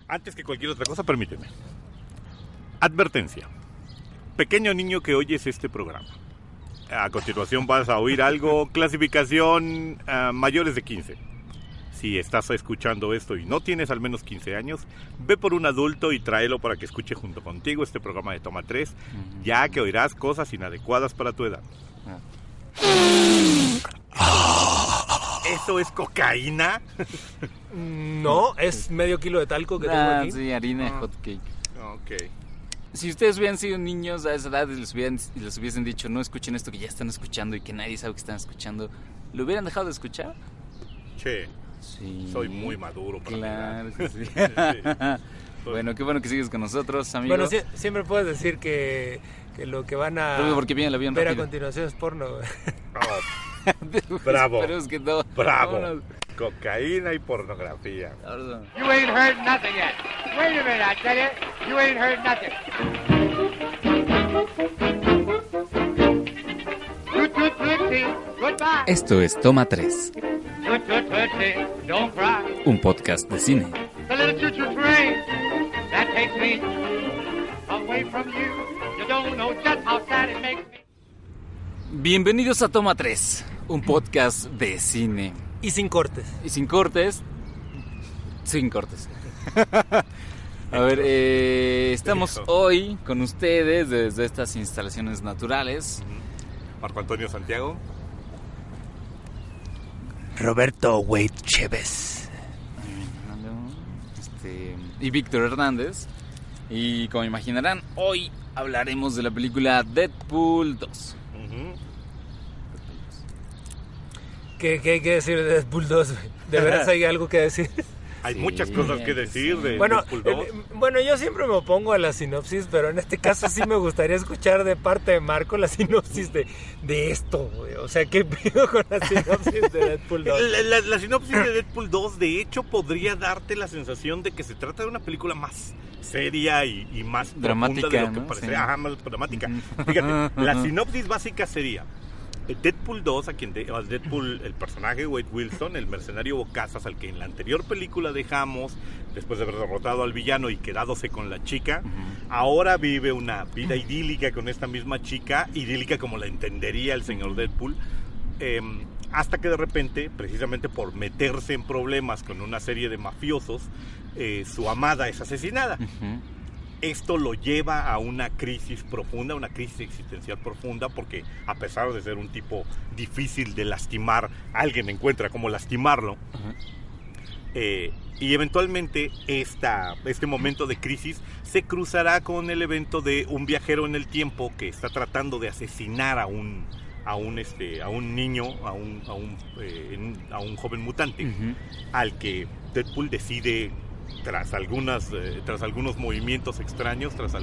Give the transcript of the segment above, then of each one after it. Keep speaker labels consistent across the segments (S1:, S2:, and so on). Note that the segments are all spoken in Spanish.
S1: Antes que cualquier otra cosa, permíteme. Advertencia. Pequeño niño que oyes este programa. A continuación vas a oír algo, clasificación mayores de 15. Si estás escuchando esto y no tienes al menos 15 años, ve por un adulto y tráelo para que escuche junto contigo este programa de Toma 3, ya que oirás cosas inadecuadas para tu edad. ¿Eso es cocaína?
S2: No, es medio kilo de talco que tengo aquí.
S3: Sí, harina de hot cake.
S1: Ok.
S3: Si ustedes hubieran sido niños a esa edad y les hubiesen dicho no escuchen esto que ya están escuchando y que nadie sabe que están escuchando, ¿lo hubieran dejado de escuchar?
S1: Che,
S3: Sí.
S1: soy muy maduro para
S3: Claro
S1: mi
S3: que sí.
S1: edad.
S3: Bueno, qué bueno que sigues con nosotros, amigo.
S2: Bueno, siempre puedes decir que lo que van a
S3: Rápido, porque viene el avión
S2: ver
S3: rápido.
S2: a continuación es porno.
S1: Oh, bravo.
S3: Esperemos que no.
S1: bravo.
S3: Vámonos.
S1: Cocaína y pornografía.
S3: Vámonos.
S4: You ain't heard nothing yet. Wait a minute, I tell you. You ain't heard nothing. Toot, toot, tootsie, goodbye.
S3: Esto es Toma 3,
S4: Toot, toot, tootsie, don't cry.
S3: un podcast de cine.
S4: The little choo-choo train that takes me away from you. You don't know just how sad it makes me.
S3: Bienvenidos a Toma 3, un podcast de cine.
S2: Y sin cortes.
S3: Y sin cortes. Sin cortes. A ver, estamos
S1: Listo.
S3: hoy con ustedes desde estas instalaciones naturales.
S1: Marco Antonio Santiago.
S2: Roberto Wade Chévez.
S3: Y Víctor Hernández. Y como imaginarán, hoy hablaremos de la película Deadpool 2.
S2: ¿Qué hay que decir de Deadpool 2? ¿De veras hay algo que decir?
S1: Hay
S3: Sí,
S1: muchas cosas que decir de
S2: Bueno,
S1: Deadpool 2.
S2: bueno, yo siempre me opongo a la sinopsis, pero en este caso sí me gustaría escuchar de parte de Marco la sinopsis de esto, güey. O sea, ¿qué pido con la sinopsis de Deadpool 2?
S1: La sinopsis de Deadpool 2, de hecho, podría darte la sensación de que se trata de una película más seria y más
S3: Dramática,
S1: profunda de lo que
S3: ¿no?
S1: parece.
S3: Sí.
S1: Ajá, más dramática. Fíjate, la sinopsis básica sería: Deadpool 2, Deadpool, el personaje Wade Wilson, el mercenario bocazas al que en la anterior película dejamos, después de haber derrotado al villano y quedádose con la chica, ahora vive una vida idílica con esta misma chica, idílica como la entendería el señor Deadpool, hasta que de repente, precisamente por meterse en problemas con una serie de mafiosos, su amada es asesinada. Esto lo lleva a una crisis profunda, una crisis existencial profunda, porque a pesar de ser un tipo difícil de lastimar, alguien encuentra cómo lastimarlo. Y eventualmente este momento de crisis se cruzará con el evento de un viajero en el tiempo que está tratando de asesinar a un niño, a un joven mutante, al que Deadpool decide, tras algunos movimientos extraños, tras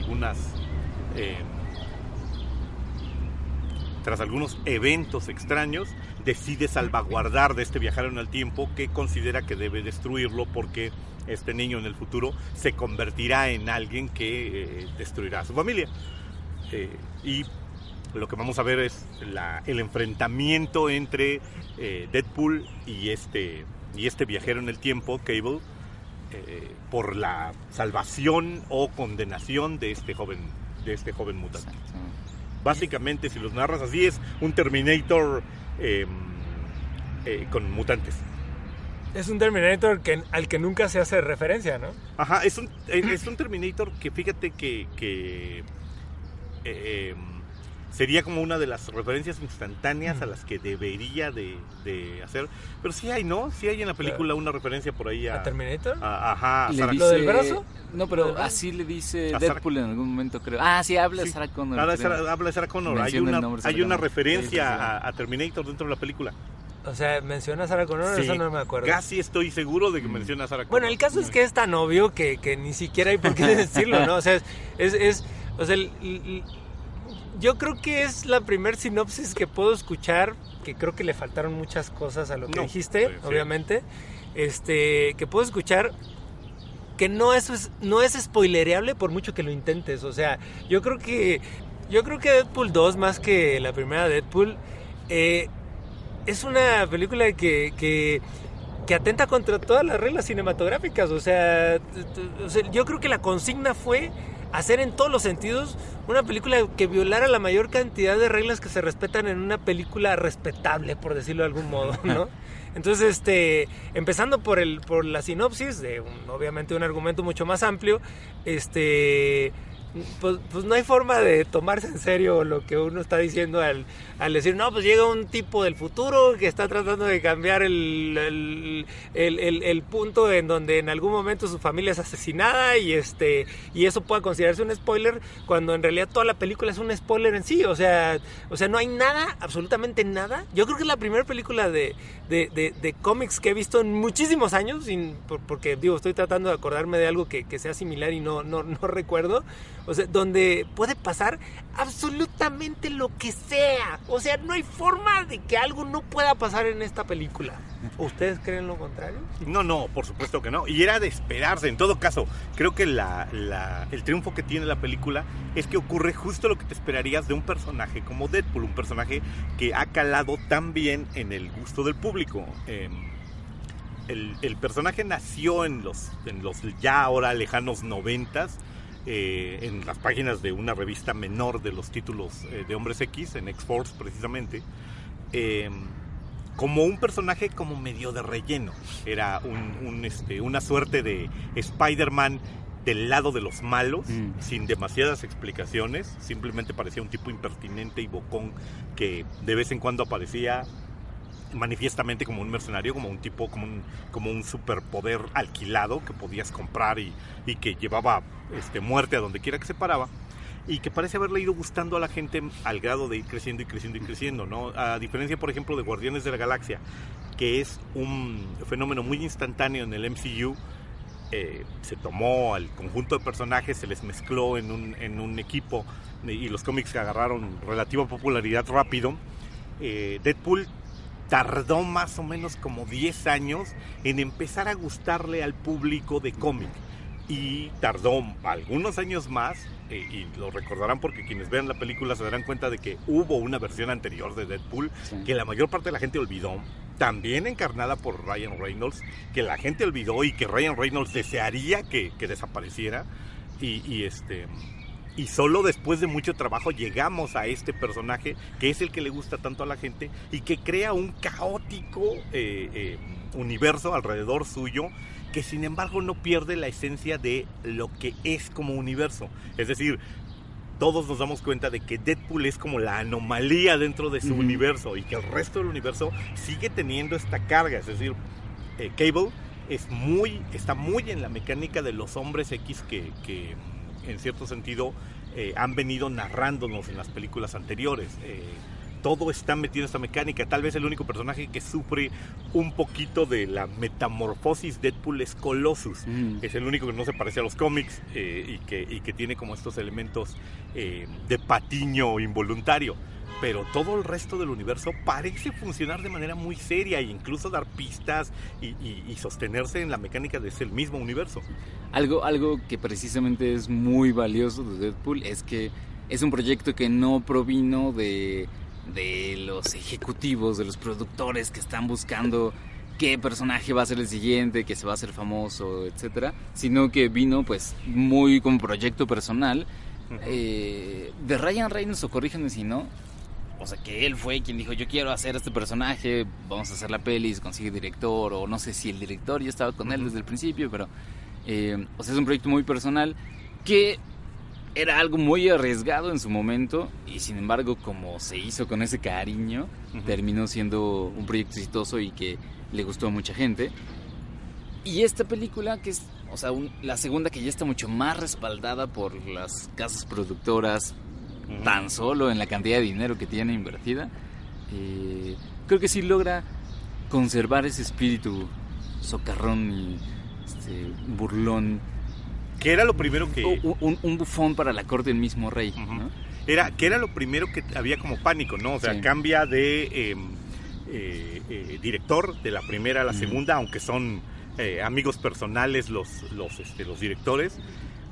S1: algunos eventos extraños, decide salvaguardar de este viajero en el tiempo, que considera que debe destruirlo porque este niño en el futuro se convertirá en alguien que destruirá a su familia. Y lo que vamos a ver es el enfrentamiento entre Deadpool y este viajero en el tiempo, Cable, por la salvación o condenación de este joven mutante. Básicamente, si los narras así, es un Terminator con mutantes.
S2: Es un Terminator al que nunca se hace referencia, ¿no?
S1: Ajá, es un Terminator que fíjate que sería como una de las referencias instantáneas a las que debería de hacer. Pero sí hay, ¿no? Sí hay en la película una referencia por ahí
S2: ¿A Terminator?
S1: Ajá.
S3: Le
S1: Sarah-
S2: ¿Lo del brazo?
S3: No, pero así le dice
S1: A
S3: Deadpool en algún momento, creo. Ah, sí, habla de Sarah Connor.
S1: Habla
S3: creo.
S1: de Sarah Connor.
S3: Menciona el nombre de
S1: Hay
S3: Sarah
S1: una
S3: Connor.
S1: referencia
S3: Sí, sí, sí.
S1: a Terminator dentro de la película.
S2: O sea, ¿menciona a Sarah Connor?
S1: Sí,
S2: Eso no me acuerdo.
S1: Casi estoy seguro de que menciona a Sarah Connor.
S2: Bueno, el caso es que es tan obvio que ni siquiera hay por qué decirlo, ¿no? O sea, o sea, yo creo que es la primer sinopsis que puedo escuchar, que creo que le faltaron muchas cosas a lo que dijiste,
S1: sí.
S2: obviamente, que puedo escuchar que no es spoilereable por mucho que lo intentes. O sea, yo creo que Deadpool 2, más que la primera Deadpool, es una película que que atenta contra todas las reglas cinematográficas. O sea, yo creo que la consigna fue hacer en todos los sentidos una película que violara la mayor cantidad de reglas que se respetan en una película respetable, por decirlo de algún modo, ¿no? Entonces, empezando por la sinopsis, obviamente un argumento mucho más amplio, pues no hay forma de tomarse en serio lo que uno está diciendo al decir, no, pues llega un tipo del futuro que está tratando de cambiar el punto en donde en algún momento su familia es asesinada y eso pueda considerarse un spoiler, cuando en realidad toda la película es un spoiler en sí. O sea, no hay nada, absolutamente nada. Yo creo que es la primera película de cómics que he visto en muchísimos años, porque estoy tratando de acordarme de algo que sea similar y no recuerdo. O sea, donde puede pasar absolutamente lo que sea. O sea, no hay forma de que algo no pueda pasar en esta película. ¿Ustedes creen lo contrario?
S1: No, por supuesto que no. Y era de esperarse. En todo caso, creo que el triunfo que tiene la película es que ocurre justo lo que te esperarías de un personaje como Deadpool. Un personaje que ha calado tan bien en el gusto del público. El personaje nació en los ya ahora lejanos 90s. En las páginas de una revista menor de los títulos de Hombres X, en X-Force precisamente, como un personaje como medio de relleno. Era una suerte de Spider-Man del lado de los malos, sin demasiadas explicaciones. Simplemente parecía un tipo impertinente y bocón que de vez en cuando aparecía manifiestamente como un mercenario, como un tipo, como un superpoder alquilado que podías comprar y que llevaba muerte a donde quiera que se paraba, y que parece haberle ido gustando a la gente al grado de ir creciendo y creciendo y creciendo, ¿no? A diferencia, por ejemplo, de Guardianes de la Galaxia, que es un fenómeno muy instantáneo en el MCU. Se tomó al conjunto de personajes, se les mezcló en un equipo, y los cómics que agarraron relativa popularidad rápido. Deadpool tardó más o menos como 10 años en empezar a gustarle al público de cómic, y tardó algunos años más, y lo recordarán porque quienes vean la película se darán cuenta de que hubo una versión anterior de Deadpool, sí, que la mayor parte de la gente olvidó, también encarnada por Ryan Reynolds, que la gente olvidó y que Ryan Reynolds desearía que desapareciera, y solo después de mucho trabajo llegamos a este personaje que es el que le gusta tanto a la gente y que crea un caótico universo alrededor suyo, que sin embargo no pierde la esencia de lo que es como universo. Es decir, todos nos damos cuenta de que Deadpool es como la anomalía dentro de su universo, y que el resto del universo sigue teniendo esta carga. Es decir, Cable está muy en la mecánica de los Hombres X que en cierto sentido han venido narrándonos en las películas anteriores. Todo está metido en esta mecánica. Tal vez el único personaje que sufre un poquito de la metamorfosis Deadpool es Colossus. Es el único que no se parece a los cómics, y que tiene como estos elementos de patiño involuntario. Pero todo el resto del universo parece funcionar de manera muy seria, e incluso dar pistas y sostenerse en la mecánica de ser el mismo universo.
S3: Algo que precisamente es muy valioso de Deadpool es que es un proyecto que no provino de los ejecutivos, de los productores que están buscando qué personaje va a ser el siguiente, que se va a hacer famoso, etcétera, sino que vino pues muy como proyecto personal de Ryan Reynolds, o corríjanme si no. O sea, que él fue quien dijo, yo quiero hacer este personaje, vamos a hacer la peli, se consigue director, o no sé si el director ya estaba con él desde el principio, pero o sea, es un proyecto muy personal que era algo muy arriesgado en su momento, y sin embargo, como se hizo con ese cariño, terminó siendo un proyecto exitoso y que le gustó a mucha gente. Y esta película, que es, o sea, la segunda, que ya está mucho más respaldada por las casas productoras, tan solo en la cantidad de dinero que tiene invertida, creo que sí logra conservar ese espíritu socarrón y burlón,
S1: que era lo primero que...
S3: Un bufón para la corte del mismo rey, ¿no?
S1: Que era lo primero que había como pánico, ¿no? O sea, sí, cambia de director de la primera a la segunda, aunque son amigos personales los directores.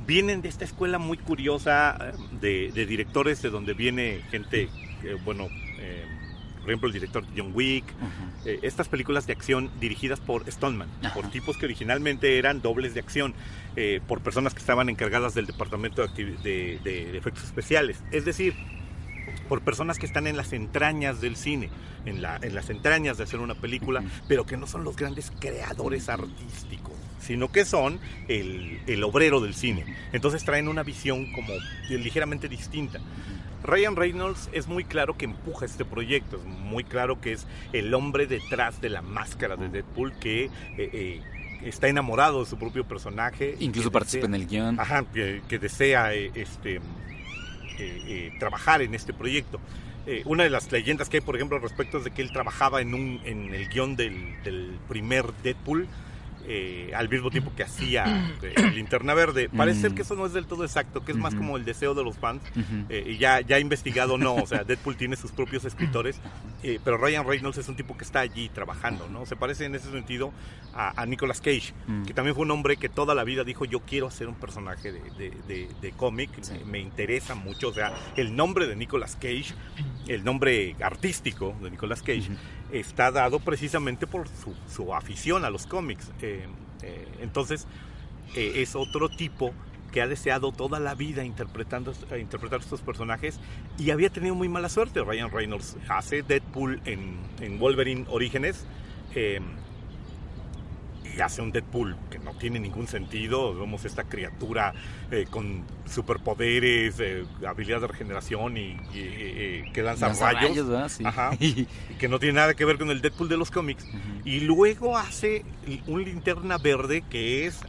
S1: Vienen de esta escuela muy curiosa de directores, de donde viene gente, por ejemplo, el director de John Wick, estas películas de acción dirigidas por stuntman, por tipos que originalmente eran dobles de acción, por personas que estaban encargadas del departamento de efectos especiales, es decir, por personas que están en las entrañas del cine, en las entrañas de hacer una película, pero que no son los grandes creadores artísticos, sino que son el obrero del cine. Entonces traen una visión como ligeramente distinta. Ryan Reynolds es muy claro que empuja este proyecto, es muy claro que es el hombre detrás de la máscara de Deadpool, que está enamorado de su propio personaje.
S3: Incluso participa en el guión.
S1: Ajá, que desea trabajar en este proyecto. Una de las leyendas que hay, por ejemplo, respecto es de que él trabajaba en el guión del primer Deadpool, al mismo tiempo que hacía Linterna Verde. Parece ser que eso no es del todo exacto, que es más como el deseo de los fans. Ya he investigado, no, o sea, Deadpool tiene sus propios escritores, pero Ryan Reynolds es un tipo que está allí trabajando, ¿no? Se parece en ese sentido a Nicolas Cage, que también fue un hombre que toda la vida dijo, yo quiero hacer un personaje de cómic, me interesa mucho, o sea, el nombre de Nicolas Cage, el nombre artístico de Nicolas Cage, está dado precisamente por su afición a los cómics. Entonces, es otro tipo que ha deseado toda la vida interpretar estos personajes y había tenido muy mala suerte. Ryan Reynolds hace Deadpool en Wolverine Orígenes, y hace un Deadpool que no tiene ningún sentido. Vemos esta criatura con superpoderes, habilidad de regeneración y que lanza rayos,
S3: sí.
S1: Ajá, y que no tiene nada que ver con el Deadpool de los cómics. Y luego hace un Linterna Verde que es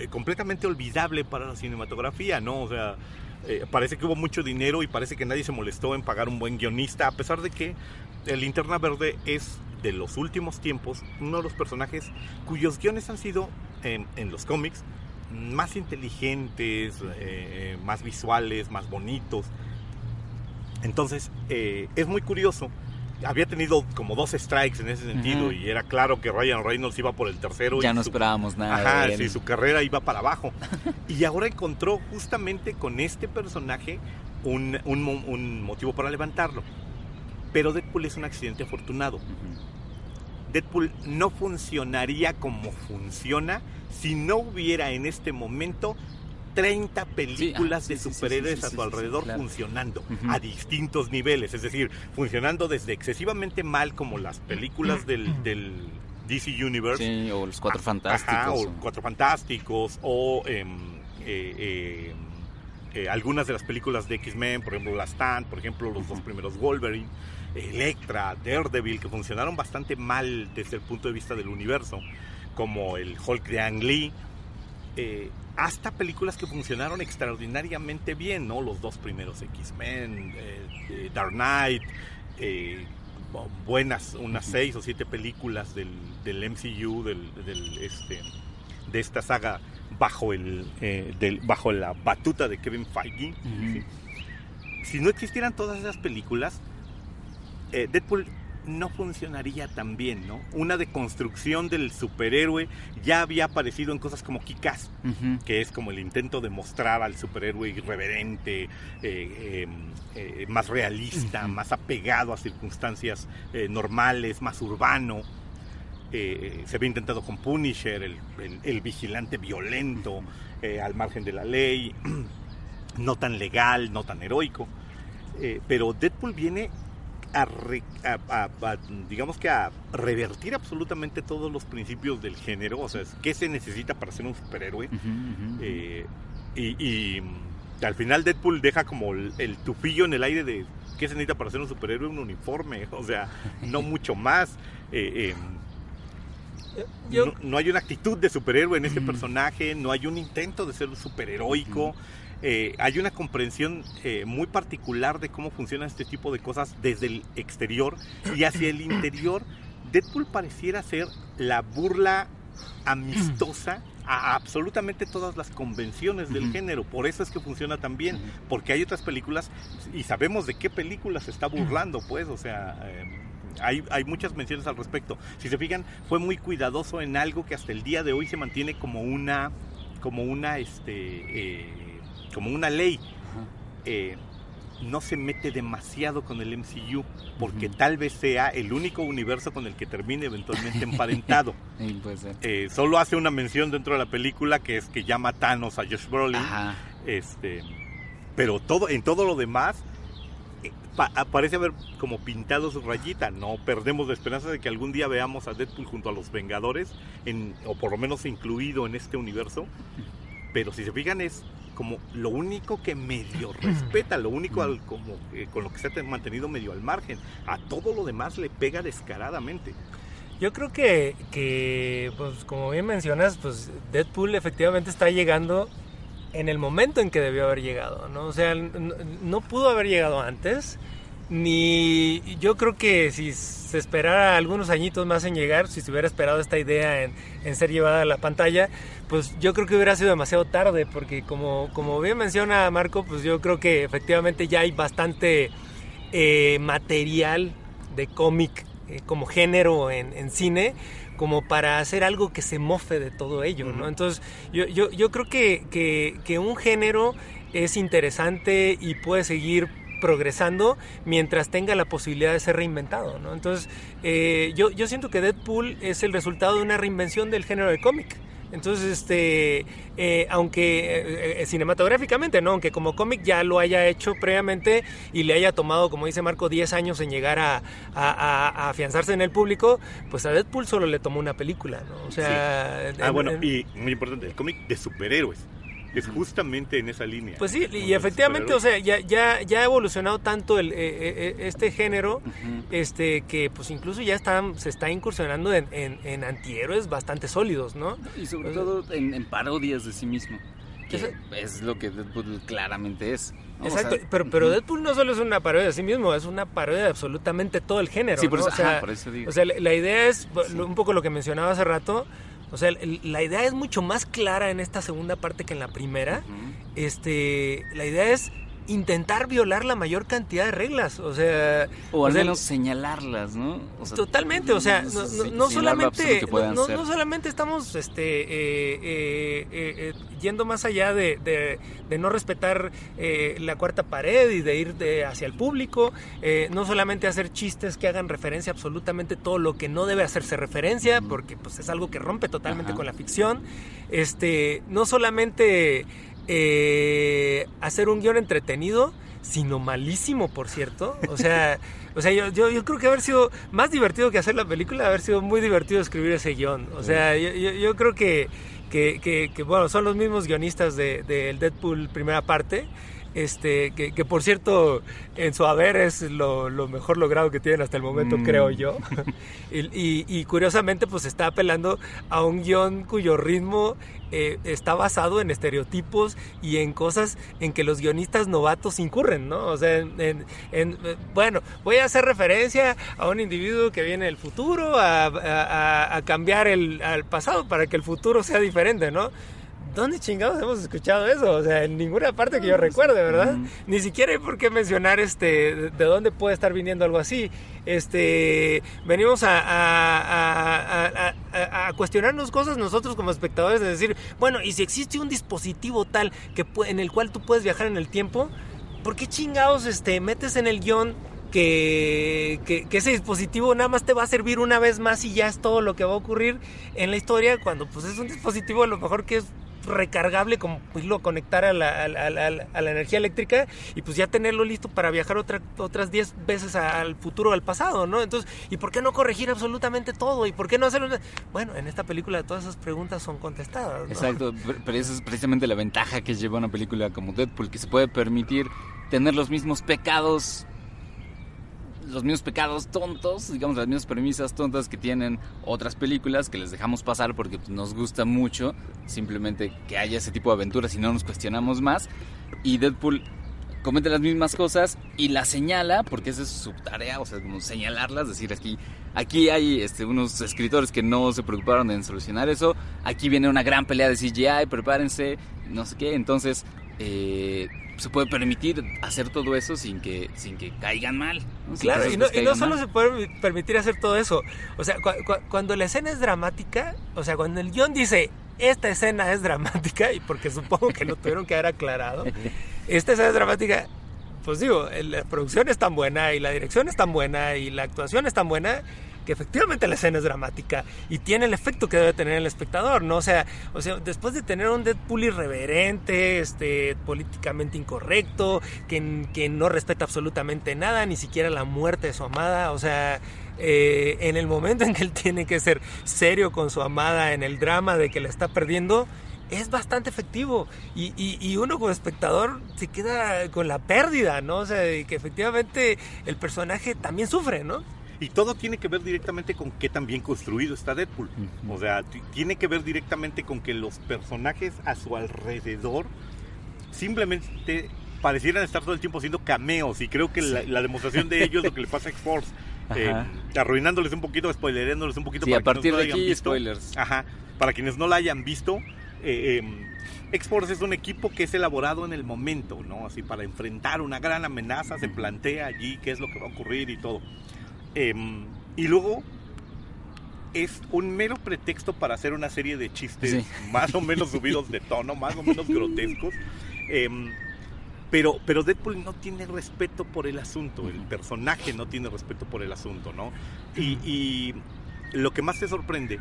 S1: completamente olvidable para la cinematografía, ¿no? O sea, parece que hubo mucho dinero y parece que nadie se molestó en pagar un buen guionista, a pesar de que el Linterna Verde es, de los últimos tiempos, uno de los personajes cuyos guiones han sido, en los cómics, más inteligentes, más visuales, más bonitos. Entonces, es muy curioso. Había tenido como 2 strikes en ese sentido, y era claro que Ryan Reynolds iba por el tercero.
S3: Ya no esperábamos nada.
S1: Ajá, sí, su carrera iba para abajo. Y ahora encontró justamente con este personaje un motivo para levantarlo. Pero Deadpool es un accidente afortunado. Deadpool no funcionaría como funciona si no hubiera en este momento 30 películas de superhéroes a su alrededor, claro, funcionando a distintos niveles. Es decir, funcionando desde excesivamente mal, como las películas del DC Universe.
S3: Sí, o los Cuatro Fantásticos.
S1: Ajá, o Cuatro Fantásticos, o algunas de las películas de X-Men, por ejemplo, Last Stand, por ejemplo, los 2 primeros Wolverine, Elektra, Daredevil, que funcionaron bastante mal desde el punto de vista del universo, como el Hulk de Ang Lee, hasta películas que funcionaron extraordinariamente bien, ¿no? Los 2 primeros X-Men, Dark Knight, buenas, unas 6 o 7 películas del MCU, de esta saga bajo la batuta de Kevin Feige. ¿Sí? Si no existieran todas esas películas, Deadpool no funcionaría tan bien, ¿no? Una deconstrucción del superhéroe ya había aparecido en cosas como Kick-Ass, que es como el intento de mostrar al superhéroe irreverente, más realista, más apegado a circunstancias normales, más urbano. Se había intentado con Punisher, el vigilante violento, al margen de la ley, no tan legal, no tan heroico. Pero Deadpool viene digamos que a revertir absolutamente todos los principios del género. O sea, ¿qué se necesita para ser un superhéroe? Y al final Deadpool deja como el tufillo en el aire de ¿qué se necesita para ser un superhéroe? Un uniforme, o sea, no mucho más. No hay una actitud de superhéroe en este personaje, no hay un intento de ser superheroico. Hay una comprensión muy particular de cómo funcionan este tipo de cosas desde el exterior, y hacia el interior Deadpool pareciera ser la burla amistosa a absolutamente todas las convenciones del género. Por eso es que funciona tan bien, porque hay otras películas y sabemos de qué películas se está burlando, pues, o sea, hay muchas menciones al respecto. Si se fijan, fue muy cuidadoso en algo que hasta el día de hoy se mantiene como una ley. no se mete demasiado con el MCU, porque tal vez sea el único universo con el que termine eventualmente emparentado.
S3: Sí, puede ser.
S1: Solo hace una mención dentro de la película, que es que llama a Thanos a Josh Brolin.
S3: Ajá.
S1: Pero en todo lo demás parece haber como pintado su rayita. No perdemos la esperanza de que algún día veamos a Deadpool junto a los Vengadores, o por lo menos incluido en este universo. Pero si se fijan, es como lo único que medio respeta, lo único con lo que se ha mantenido medio al margen. A todo lo demás le pega descaradamente.
S2: Yo creo que pues como bien mencionas, pues Deadpool efectivamente está llegando en el momento en que debió haber llegado, ¿no? O sea, no pudo haber llegado antes, ni yo creo que si se esperara algunos añitos más en llegar, si se hubiera esperado esta idea en ser llevada a la pantalla, pues yo creo que hubiera sido demasiado tarde, porque como bien menciona Marco, pues yo creo que efectivamente ya hay bastante material de cómic como género en cine, como para hacer algo que se mofe de todo ello, ¿no? Entonces yo creo que un género es interesante y puede seguir progresando mientras tenga la posibilidad de ser reinventado, ¿no? Entonces yo siento que Deadpool es el resultado de una reinvención del género de cómic. Entonces, aunque cinematográficamente, ¿no? Aunque como cómic ya lo haya hecho previamente y le haya tomado, como dice Marco, 10 años en llegar a afianzarse en el público, pues a Deadpool solo le tomó una película, ¿no? O sea...
S1: Sí. Y muy importante, el cómic de superhéroes. Es justamente en esa línea.
S2: Pues sí, y efectivamente, o sea, ya ha evolucionado tanto este género, que pues incluso ya se está incursionando en antihéroes bastante sólidos, ¿no?
S3: Y sobre todo en parodias de sí mismo, que es lo que Deadpool claramente es, ¿no?
S2: Exacto, o sea, pero Deadpool no solo es una parodia de sí mismo, es una parodia de absolutamente todo el género,
S3: sí, por
S2: ¿no?
S3: eso, por eso digo.
S2: O sea, la idea es un poco lo que mencionaba hace rato. O sea, la idea es mucho más clara en esta segunda parte que en la primera. La idea es intentar violar la mayor cantidad de reglas, o sea...
S3: O al menos señalarlas, ¿no?
S2: O sea, totalmente, o sea, no solamente estamos yendo más allá de no respetar la cuarta pared y de ir hacia el público, no solamente hacer chistes que hagan referencia a absolutamente todo lo que no debe hacerse referencia, porque pues es algo que rompe totalmente con la ficción, no solamente... hacer un guión entretenido, sino malísimo, por cierto. O sea, yo creo que haber sido más divertido que hacer la película, haber sido muy divertido escribir ese guión. O sea, yo creo que bueno, son los mismos guionistas de Deadpool primera parte. Que por cierto, en su haber es lo mejor logrado que tienen hasta el momento, creo yo. y curiosamente, pues está apelando a un guión cuyo ritmo está basado en estereotipos y en cosas en que los guionistas novatos incurren, ¿no? O sea, bueno, voy a hacer referencia a un individuo que viene del futuro a cambiar al pasado para que el futuro sea diferente, ¿no? ¿Dónde chingados hemos escuchado eso? O sea, en ninguna parte que yo recuerde, ¿verdad? Ni siquiera hay por qué mencionar de dónde puede estar viniendo algo así. Venimos a cuestionarnos cosas nosotros como espectadores, de decir, bueno, y si existe un dispositivo tal en el cual tú puedes viajar en el tiempo, ¿por qué chingados metes en el guión que ese dispositivo nada más te va a servir una vez más y ya es todo lo que va a ocurrir en la historia, cuando pues es un dispositivo a lo mejor que es recargable, como irlo conectar a la energía eléctrica y pues ya tenerlo listo para viajar otras 10 veces al futuro o al pasado, ¿no? Entonces, ¿y por qué no corregir absolutamente todo? ¿Y por qué no hacerlo? Bueno, en esta película todas esas preguntas son contestadas, ¿no?
S3: Exacto, pero esa es precisamente la ventaja que lleva una película como Deadpool, que se puede permitir tener los mismos pecados tontos, digamos, las mismas premisas tontas que tienen otras películas que les dejamos pasar porque nos gusta mucho simplemente que haya ese tipo de aventuras y no nos cuestionamos más. Y Deadpool comete las mismas cosas y las señala porque esa es su tarea, o sea, como señalarlas, decir aquí hay unos escritores que no se preocuparon en solucionar eso, aquí viene una gran pelea de CGI, prepárense, no sé qué, entonces se puede permitir hacer todo eso sin que caigan mal, ¿no?
S2: Claro, y no solo se puede permitir hacer todo eso. O sea, cuando la escena es dramática, o sea, cuando el guión dice esta escena es dramática, y porque supongo que lo tuvieron que haber aclarado, esta escena es dramática, pues digo, la producción es tan buena y la dirección es tan buena y la actuación es tan buena que efectivamente la escena es dramática y tiene el efecto que debe tener el espectador, ¿no? O sea, después de tener un Deadpool irreverente, políticamente incorrecto, que no respeta absolutamente nada, ni siquiera la muerte de su amada, o sea, en el momento en que él tiene que ser serio con su amada, en el drama de que la está perdiendo, es bastante efectivo y uno como espectador se queda con la pérdida, ¿no? O sea, que efectivamente el personaje también sufre, ¿no?
S1: Y todo tiene que ver directamente con qué tan bien construido está Deadpool. O sea, tiene que ver directamente con que los personajes a su alrededor simplemente parecieran estar todo el tiempo haciendo cameos. Y creo que la demostración de ello es lo que le pasa a X-Force. Arruinándoles un poquito, spoileándoles un poquito.
S3: Sí,
S1: para
S3: a partir
S1: no
S3: de aquí,
S1: visto.
S3: spoilers.
S1: Ajá, para quienes no la hayan visto, X-Force es un equipo que es elaborado en el momento, ¿no? Así, para enfrentar una gran amenaza, se plantea allí qué es lo que va a ocurrir y todo. Y luego es un mero pretexto para hacer una serie de chistes más o menos subidos de tono, más o menos grotescos. Pero Deadpool no tiene respeto por el asunto, el personaje no tiene respeto por el asunto, ¿no? Y lo que más te sorprende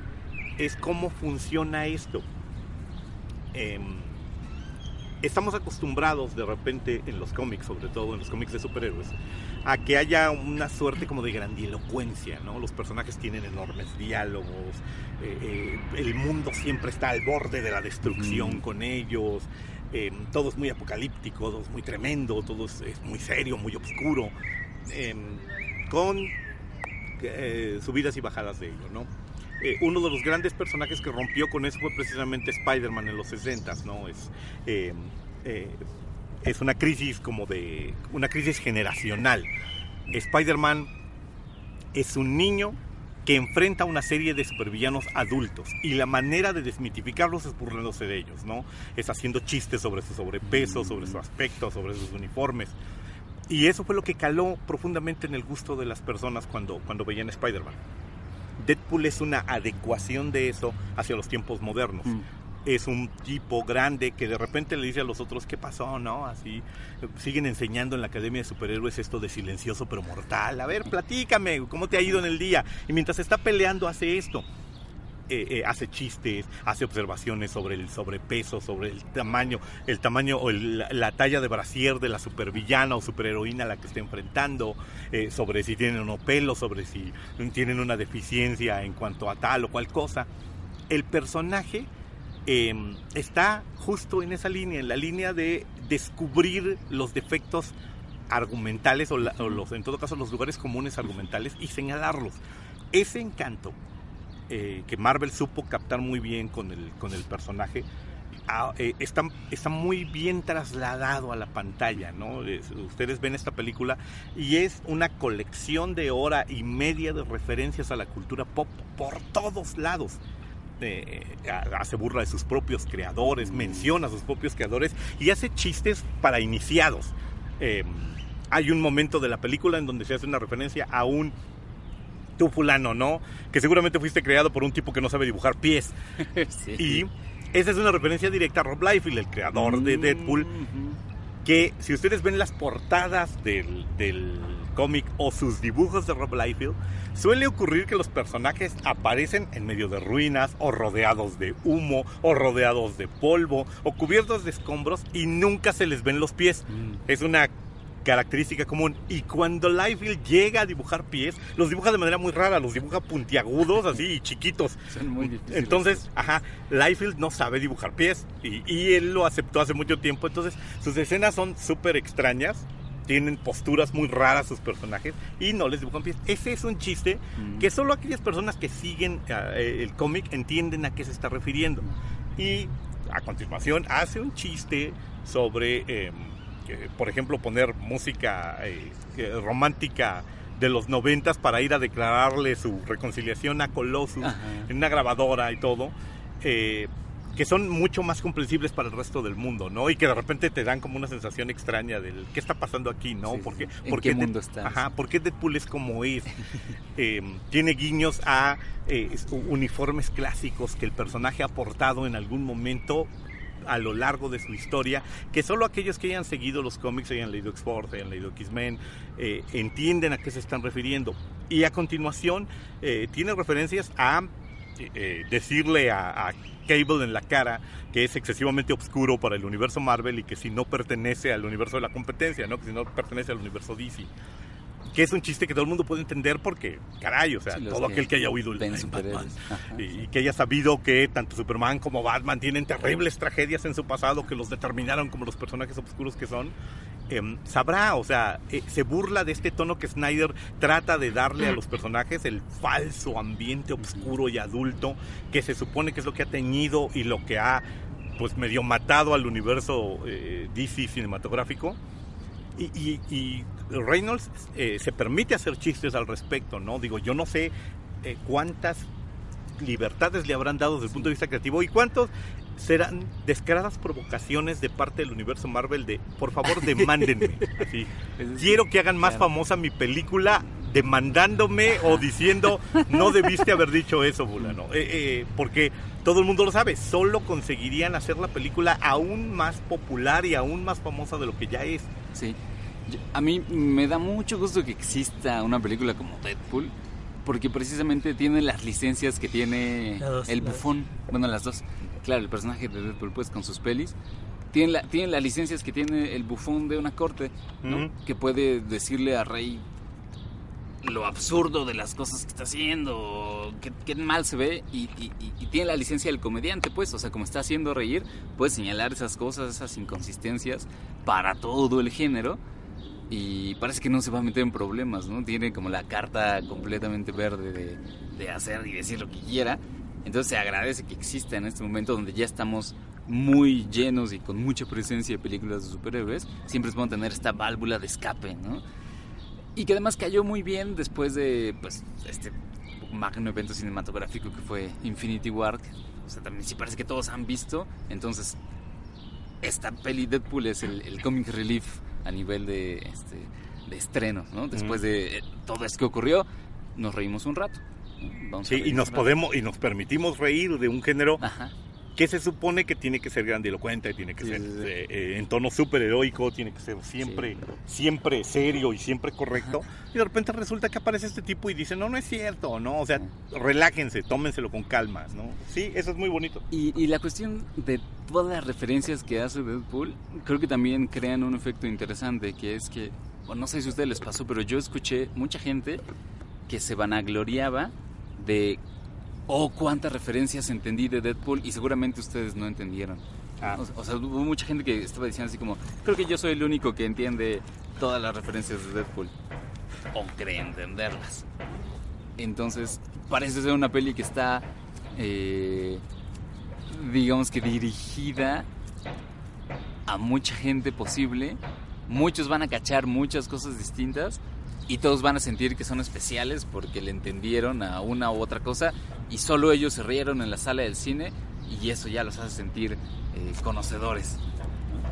S1: es cómo funciona esto. Estamos acostumbrados de repente en los cómics, sobre todo en los cómics de superhéroes, a que haya una suerte como de grandilocuencia, ¿no? Los personajes tienen enormes diálogos, el mundo siempre está al borde de la destrucción con ellos, todo es muy apocalíptico, todo es muy tremendo, todo es muy serio, muy oscuro, con subidas y bajadas de ello, ¿no? Uno de los grandes personajes que rompió con eso fue precisamente Spider-Man en los 60s, ¿no? Es una crisis una crisis generacional. Spider-Man es un niño que enfrenta una serie de supervillanos adultos y la manera de desmitificarlos es burlándose de ellos, ¿no? Es haciendo chistes sobre su sobrepeso, sobre su aspecto, sobre sus uniformes. Y eso fue lo que caló profundamente en el gusto de las personas cuando veían Spider-Man. Deadpool es una adecuación de eso hacia los tiempos modernos. Es un tipo grande que de repente le dice a los otros, ¿qué pasó, no? Así, siguen enseñando en la Academia de Superhéroes esto de silencioso pero mortal. A ver, platícame, ¿cómo te ha ido en el día? Y mientras está peleando hace esto. Hace chistes, hace observaciones sobre el sobrepeso, sobre el tamaño o la talla de brasier de la supervillana o superheroína a la que está enfrentando, sobre si tienen o no pelo, sobre si tienen una deficiencia en cuanto a tal o cual cosa. El personaje está justo en esa línea, en la línea de descubrir los defectos argumentales o en todo caso los lugares comunes argumentales y señalarlos. Ese encanto que Marvel supo captar muy bien con el personaje, está muy bien trasladado a la pantalla, ¿no? Ustedes ven esta película y es una colección de hora y media de referencias a la cultura pop por todos lados. Hace burla de sus propios creadores, menciona a sus propios creadores y hace chistes para iniciados. Hay un momento de la película en donde se hace una referencia a tú fulano, ¿no? Que seguramente fuiste creado por un tipo que no sabe dibujar pies. Sí. Y esa es una referencia directa a Rob Liefeld, el creador de Deadpool, que si ustedes ven las portadas del cómic o sus dibujos de Rob Liefeld, suele ocurrir que los personajes aparecen en medio de ruinas o rodeados de humo o rodeados de polvo o cubiertos de escombros y nunca se les ven los pies. Es una característica común. Y cuando Liefeld llega a dibujar pies, los dibuja de manera muy rara, los dibuja puntiagudos así y chiquitos.
S3: Son muy difíciles.
S1: Entonces, Liefeld no sabe dibujar pies y él lo aceptó hace mucho tiempo. Entonces, sus escenas son súper extrañas, tienen posturas muy raras sus personajes y no les dibujan pies. Ese es un chiste que solo aquellas personas que siguen el cómic entienden a qué se está refiriendo. Y a continuación hace un chiste sobre por ejemplo, poner música romántica de los 90s para ir a declararle su reconciliación a Colossus en una grabadora y todo, que son mucho más comprensibles para el resto del mundo, ¿no? Y que de repente te dan como una sensación extraña del ¿qué está pasando aquí, no?
S3: Sí,
S1: ¿Por qué
S3: mundo está?
S1: ¿Por qué Deadpool es como es? Tiene guiños a uniformes clásicos que el personaje ha portado en algún momento a lo largo de su historia, que solo aquellos que hayan seguido los cómics, hayan leído X-Force, hayan leído X-Men, entienden a qué se están refiriendo. Y a continuación tiene referencias a decirle a Cable en la cara que es excesivamente oscuro para el universo Marvel y que si no pertenece al universo de la competencia, ¿no? Que si no pertenece al universo DC. Que es un chiste que todo el mundo puede entender porque, caray, o sea, sí, todo aquel que haya oído el Batman y que haya sabido que tanto Superman como Batman tienen terribles tragedias en su pasado que los determinaron como los personajes oscuros que son, sabrá, o sea, se burla de este tono que Snyder trata de darle a los personajes, el falso ambiente oscuro y adulto que se supone que es lo que ha teñido y lo que ha, pues, medio matado al universo DC cinematográfico. Y Reynolds se permite hacer chistes al respecto, ¿no? Digo, yo no sé cuántas libertades le habrán dado desde el punto de vista creativo y cuántos serán descaradas provocaciones de parte del universo Marvel de, por favor, demándenme. Así. Quiero que hagan más famosa mi película demandándome o diciendo, no debiste haber dicho eso, fulano. Porque todo el mundo lo sabe, solo conseguirían hacer la película aún más popular y aún más famosa de lo que ya es.
S3: Sí, a mí me da mucho gusto que exista una película como Deadpool, porque precisamente tiene las licencias que tiene el bufón, bueno, las dos. Claro, el personaje de Deadpool, pues, con sus pelis, tiene las licencias que tiene el bufón de una corte, ¿no? Que puede decirle a Rey lo absurdo de las cosas que está haciendo, que mal se ve, y tiene la licencia del comediante, pues, o sea, como está haciendo reír, puede señalar esas cosas, esas inconsistencias para todo el género, y parece que no se va a meter en problemas, ¿no? Tiene como la carta completamente verde de hacer y decir lo que quiera. Entonces se agradece que exista en este momento donde ya estamos muy llenos y con mucha presencia de películas de superhéroes, siempre es bueno tener esta válvula de escape, ¿no? Y que además cayó muy bien después de, pues, este magno evento cinematográfico que fue Infinity War. O sea, también sí parece que todos han visto. Entonces, esta peli Deadpool es el comic relief a nivel de estreno, ¿no? Después de todo esto que ocurrió, nos reímos un rato. Vamos
S1: sí, y nos permitimos reír de un género que se supone que tiene que ser grandilocuente, tiene que ser en tono superheroico, tiene que ser siempre serio y siempre correcto, y de repente resulta que aparece este tipo y dice, no es cierto, ¿no? O sea, relájense, tómenselo con calma, ¿no? Sí, eso es muy bonito.
S3: Y la cuestión de todas las referencias que hace Deadpool, creo que también crean un efecto interesante, que es que, bueno, no sé si a ustedes les pasó, pero yo escuché mucha gente que se vanagloriaba de cuántas referencias entendí de Deadpool y seguramente ustedes no entendieron. O sea, hubo mucha gente que estaba diciendo así como, creo que yo soy el único que entiende todas las referencias de Deadpool o cree entenderlas. Entonces parece ser una peli que está digamos que dirigida a mucha gente posible. Muchos van a cachar muchas cosas distintas y todos van a sentir que son especiales porque le entendieron a una u otra cosa y solo ellos se rieron en la sala del cine y eso ya los hace sentir conocedores.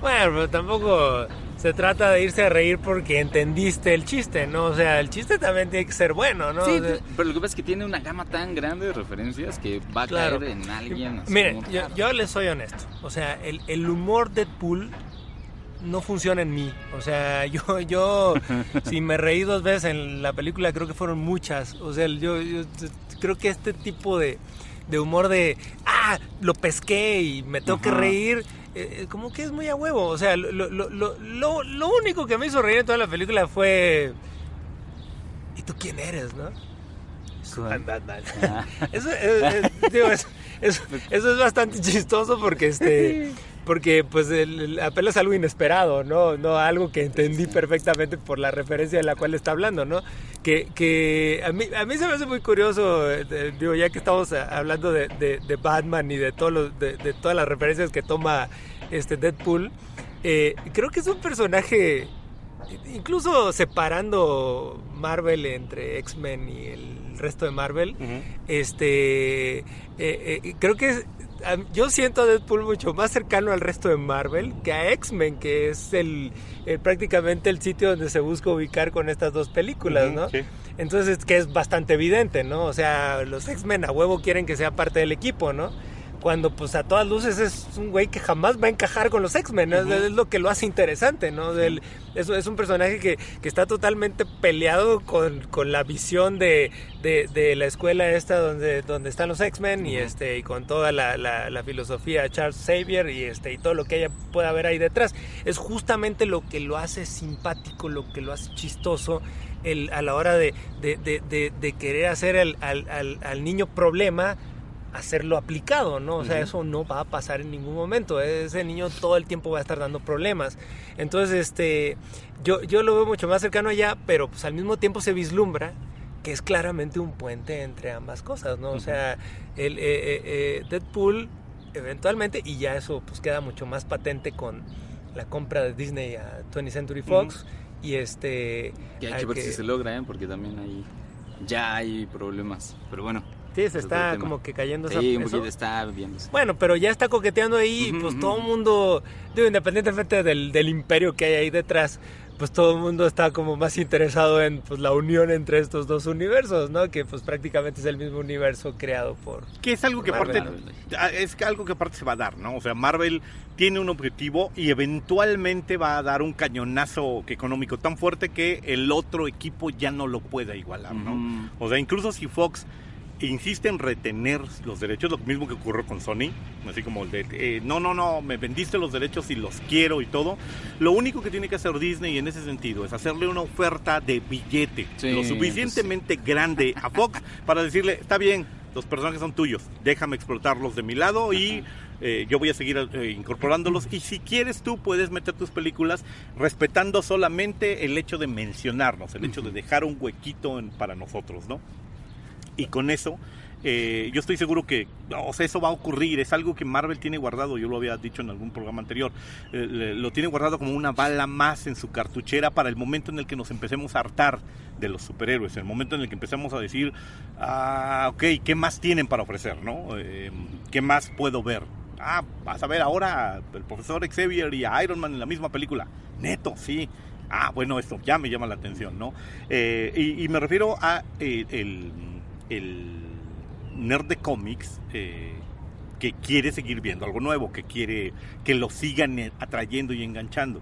S2: Bueno, pero tampoco se trata de irse a reír porque entendiste el chiste, ¿no? O sea, el chiste también tiene que ser bueno, ¿no?
S3: Sí,
S2: o sea,
S3: pero lo que pasa es que tiene una gama tan grande de referencias que va a caer en alguien.
S2: Miren, yo les soy honesto. O sea, el humor Deadpool no funciona en mí. O sea, yo si me reí 2 veces en la película, creo que fueron muchas. O sea, yo creo que este tipo de humor de lo pesqué y me tengo que reír, como que es muy a huevo. O sea, lo único que me hizo reír en toda la película fue ¿y tú quién eres, no? Eso es bastante chistoso porque porque pues apenas algo inesperado, no algo que entendí perfectamente por la referencia de la cual está hablando, ¿no? Que a mí se me hace muy curioso, digo, ya que estamos hablando de Batman y de todas las referencias que toma Deadpool, creo que es un personaje, incluso separando Marvel entre X-Men y el resto de Marvel, creo que yo siento a Deadpool mucho más cercano al resto de Marvel que a X-Men, que es prácticamente el sitio donde se busca ubicar con estas 2 películas, ¿no? Sí. Entonces, que es bastante evidente, ¿no? O sea, los X-Men a huevo quieren que sea parte del equipo, ¿no? cuando pues a todas luces es un güey que jamás va a encajar con los X-Men, ¿no? Es lo que lo hace interesante, ¿no? Es un personaje que está totalmente peleado con la visión de la escuela esta donde están los X-Men y con toda la filosofía de Charles Xavier y todo lo que pueda haber ahí detrás. Es justamente lo que lo hace simpático, lo que lo hace chistoso a la hora de querer hacer al niño problema, hacerlo aplicado, ¿no? O sea, eso no va a pasar en ningún momento. Ese niño todo el tiempo va a estar dando problemas. Entonces, yo lo veo mucho más cercano allá, pero pues al mismo tiempo se vislumbra que es claramente un puente entre ambas cosas, ¿no? O sea, Deadpool eventualmente, y ya eso pues queda mucho más patente con la compra de Disney a 20th Century Fox, y
S3: que hay que ver si se logra, porque también ya hay problemas, pero bueno.
S2: Sí, se está como que cayendo esa...
S3: Sí, un poquito está viéndose.
S2: Bueno, pero ya está coqueteando ahí, pues todo el mundo, independientemente del imperio que hay ahí detrás, pues todo el mundo está como más interesado en pues la unión entre estos dos universos, ¿no? Que pues prácticamente es el mismo universo creado por...
S1: Que es algo que aparte se va a dar, ¿no? O sea, Marvel tiene un objetivo y eventualmente va a dar un cañonazo económico tan fuerte que el otro equipo ya no lo pueda igualar, ¿no? O sea, incluso si Fox insiste en retener los derechos, lo mismo que ocurrió con Sony, así como el de no, me vendiste los derechos y los quiero y todo. Lo único que tiene que hacer Disney en ese sentido es hacerle una oferta de billete lo suficientemente grande a Fox para decirle, está bien, los personajes son tuyos, déjame explotarlos de mi lado y yo voy a seguir incorporándolos, y si quieres tú puedes meter tus películas respetando solamente el hecho de mencionarnos, el hecho de dejar un huequito para nosotros, ¿no? Y con eso, yo estoy seguro que eso va a ocurrir. Es algo que Marvel tiene guardado. Yo lo había dicho en algún programa anterior. Lo tiene guardado como una bala más en su cartuchera para el momento en el que nos empecemos a hartar de los superhéroes. El momento en el que empecemos a decir, ok, ¿qué más tienen para ofrecer, no? ¿Qué más puedo ver? Vas a ver ahora el profesor Xavier y a Iron Man en la misma película. Neto, sí. Bueno, esto ya me llama la atención, ¿no? Y me refiero a el nerd de cómics que quiere seguir viendo algo nuevo, que quiere que lo sigan atrayendo y enganchando.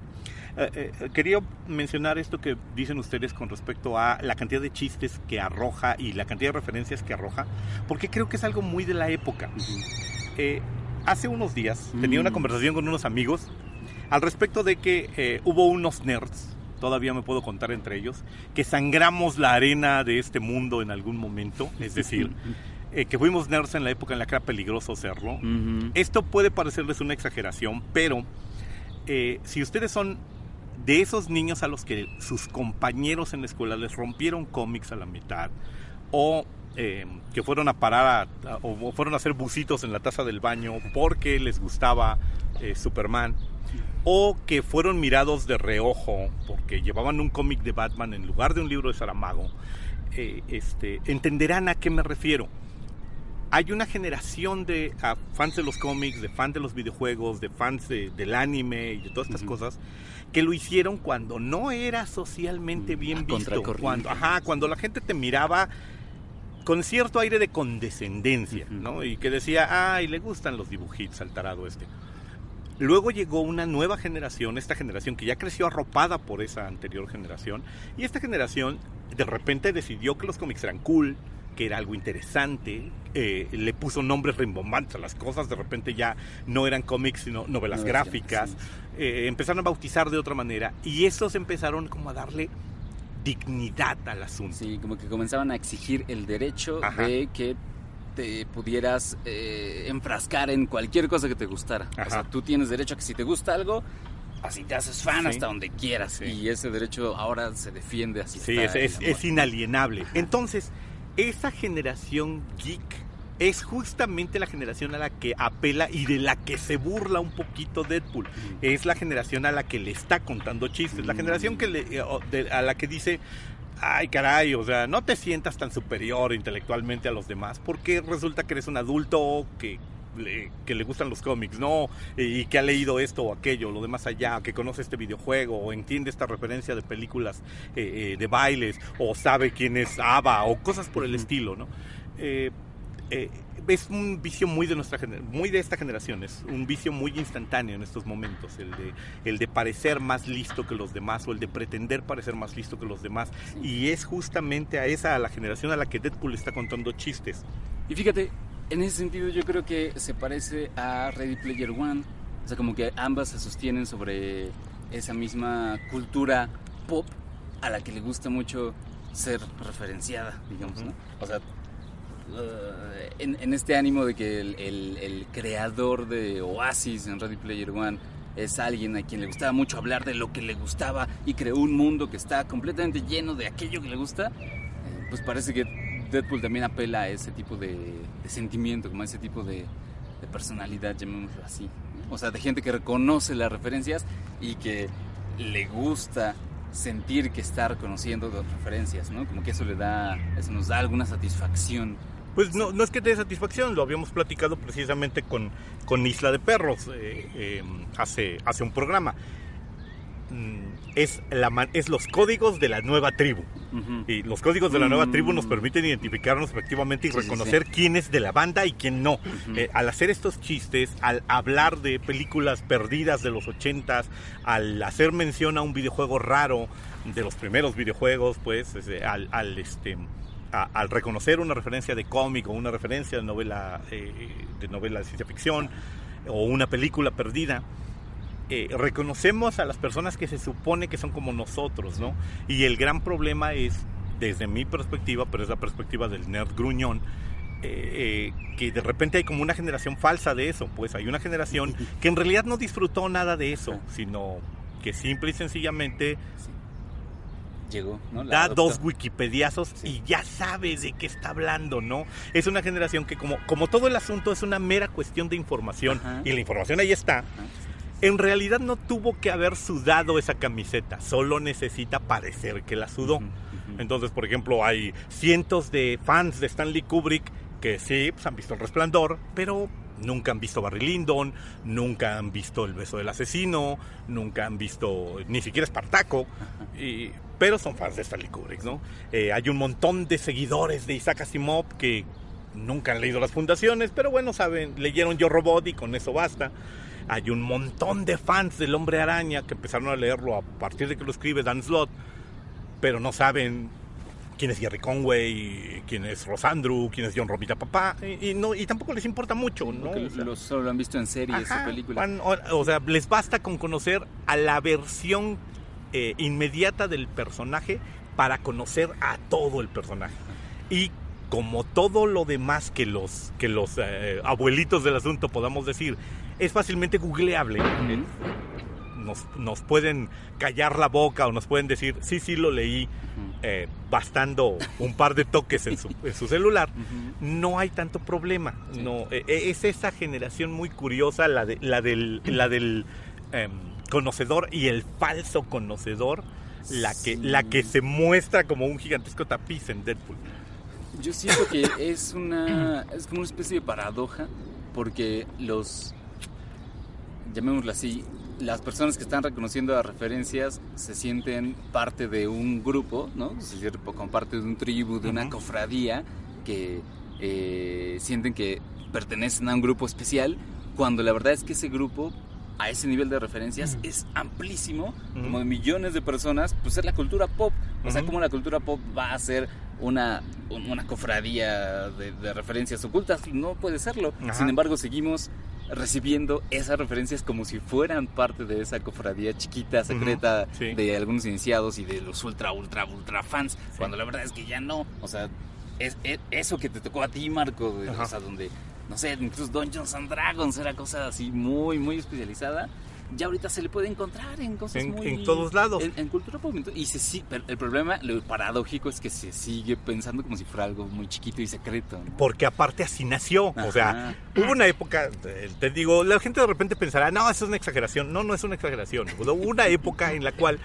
S1: Quería mencionar esto que dicen ustedes con respecto a la cantidad de chistes que arroja y la cantidad de referencias que arroja, porque creo que es algo muy de la época. Hace unos días tenía una conversación con unos amigos al respecto de que hubo unos nerds, todavía me puedo contar entre ellos, que sangramos la arena de este mundo en algún momento, es decir, que fuimos nerds en la época en la que era peligroso serlo. Esto puede parecerles una exageración, pero si ustedes son de esos niños a los que sus compañeros en la escuela les rompieron cómics a la mitad, o que fueron a parar o fueron a hacer bucitos en la taza del baño porque les gustaba Superman, o que fueron mirados de reojo porque llevaban un cómic de Batman en lugar de un libro de Saramago, entenderán a qué me refiero. Hay una generación de fans de los cómics, de fans de los videojuegos, de fans del anime y de todas estas cosas, que lo hicieron cuando no era socialmente bien visto, cuando la gente te miraba con cierto aire de condescendencia, ¿no? Y que decía, le gustan los dibujitos al tarado este. Luego llegó una nueva generación, esta generación que ya creció arropada por esa anterior generación, y esta generación de repente decidió que los cómics eran cool, que era algo interesante, le puso nombres rimbombantes a las cosas, de repente ya no eran cómics sino novelas gráficas, empezaron a bautizar de otra manera, y esos empezaron como a darle dignidad al asunto.
S3: Sí, como que comenzaban a exigir el derecho de que te pudieras enfrascar en cualquier cosa que te gustara. O sea, tú tienes derecho a que si te gusta algo, así te haces fan hasta donde quieras. Y ese derecho ahora se defiende así.
S1: Sí, es inalienable. Entonces, esa generación geek es justamente la generación a la que apela y de la que se burla un poquito Deadpool. Es la generación a la que le está contando chistes. La generación a la que dice, ay caray, o sea, no te sientas tan superior intelectualmente a los demás porque resulta que eres un adulto que le gustan los cómics, ¿no? Y que ha leído esto o aquello, lo de más allá, que conoce este videojuego o entiende esta referencia de películas de bailes o sabe quién es ABBA o cosas por el estilo, ¿no? es un vicio muy de muy de esta generación, es un vicio muy instantáneo en estos momentos, el de parecer más listo que los demás o el de pretender parecer más listo que los demás, y es justamente a la generación a la que Deadpool está contando chistes.
S3: Y fíjate, en ese sentido yo creo que se parece a Ready Player One, o sea, como que ambas se sostienen sobre esa misma cultura pop a la que le gusta mucho ser referenciada, digamos, ¿no? O sea, en este ánimo de que el creador de Oasis en Ready Player One es alguien a quien le gustaba mucho hablar de lo que le gustaba y creó un mundo que está completamente lleno de aquello que le gusta, pues parece que Deadpool también apela a ese tipo de sentimiento, como a ese tipo de personalidad, llamémoslo así. O sea, de gente que reconoce las referencias y que le gusta sentir que está reconociendo las referencias, ¿no? Como que eso nos da alguna satisfacción.
S1: Pues no es que te dé satisfacción, lo habíamos platicado precisamente con Isla de Perros hace un programa. Es los códigos de la nueva tribu. Uh-huh. Y los códigos de la nueva tribu nos permiten identificarnos efectivamente y reconocer quién es de la banda y quién no. Uh-huh. Al hacer estos chistes, al hablar de películas perdidas de los 80s, al hacer mención a un videojuego raro de los primeros videojuegos, pues al reconocer una referencia de cómic o una referencia de novela de ciencia ficción o una película perdida, reconocemos a las personas que se supone que son como nosotros, ¿no? Y el gran problema es, desde mi perspectiva, pero es la perspectiva del nerd gruñón, que de repente hay como una generación falsa de eso. Pues hay una generación que en realidad no disfrutó nada de eso, sino que simple y sencillamente
S3: llegó, ¿no?
S1: Da dos wikipediazos y ya sabes de qué está hablando, ¿no? Es una generación que como todo el asunto es una mera cuestión de información, y la información ahí está, en realidad no tuvo que haber sudado esa camiseta, solo necesita parecer que la sudó. Entonces, por ejemplo, hay cientos de fans de Stanley Kubrick que sí, pues han visto El Resplandor, pero nunca han visto Barry Lyndon, nunca han visto El beso del asesino, nunca han visto ni siquiera Espartaco, pero son fans de Stanley Kubrick, ¿no? Hay un montón de seguidores de Isaac Asimov que nunca han leído Las Fundaciones, pero bueno, leyeron Yo Robot y con eso basta. Hay un montón de fans del Hombre Araña que empezaron a leerlo a partir de que lo escribe Dan Slott, pero no saben quién es Jerry Conway, quién es Ross Andrew, quién es John Romita Papá, y tampoco les importa mucho, ¿no?
S3: Porque solo lo han visto en series o películas.
S1: O sea, les basta con conocer a la versión inmediata del personaje para conocer a todo el personaje. Y como todo lo demás que los abuelitos del asunto podamos decir, es fácilmente googleable. Nos pueden callar la boca o nos pueden decir, sí, lo leí, bastando un par de toques en su celular. No hay tanto problema. No, es esa generación muy curiosa, la del conocedor y el falso conocedor, la que se muestra como un gigantesco tapiz en Deadpool.
S3: Yo siento que es como una especie de paradoja, porque llamémoslo así, las personas que están reconociendo las referencias se sienten parte de un grupo, ¿no? Se sienten como parte de un tribu, de una cofradía, que sienten que pertenecen a un grupo especial, cuando la verdad es que ese grupo, a ese nivel de referencias, es amplísimo, como de millones de personas, pues es la cultura pop. O sea, como la cultura pop va a ser una cofradía de referencias ocultas, no puede serlo. Sin embargo, seguimos recibiendo esas referencias como si fueran parte de esa cofradía chiquita, secreta, de algunos iniciados y de los ultra fans, cuando la verdad es que ya no. O sea, es eso que te tocó a ti, Marco, o sea, donde, no sé, incluso Dungeons and Dragons era cosa así muy, muy especializada. Ya ahorita se le puede encontrar en cosas
S1: en todos lados.
S3: En cultura pop. Y el problema, lo paradójico es que se sigue pensando como si fuera algo muy chiquito y secreto, ¿no?
S1: Porque aparte así nació. O sea, hubo una época, te digo, la gente de repente pensará, no, eso es una exageración. No es una exageración. Hubo una época en la cual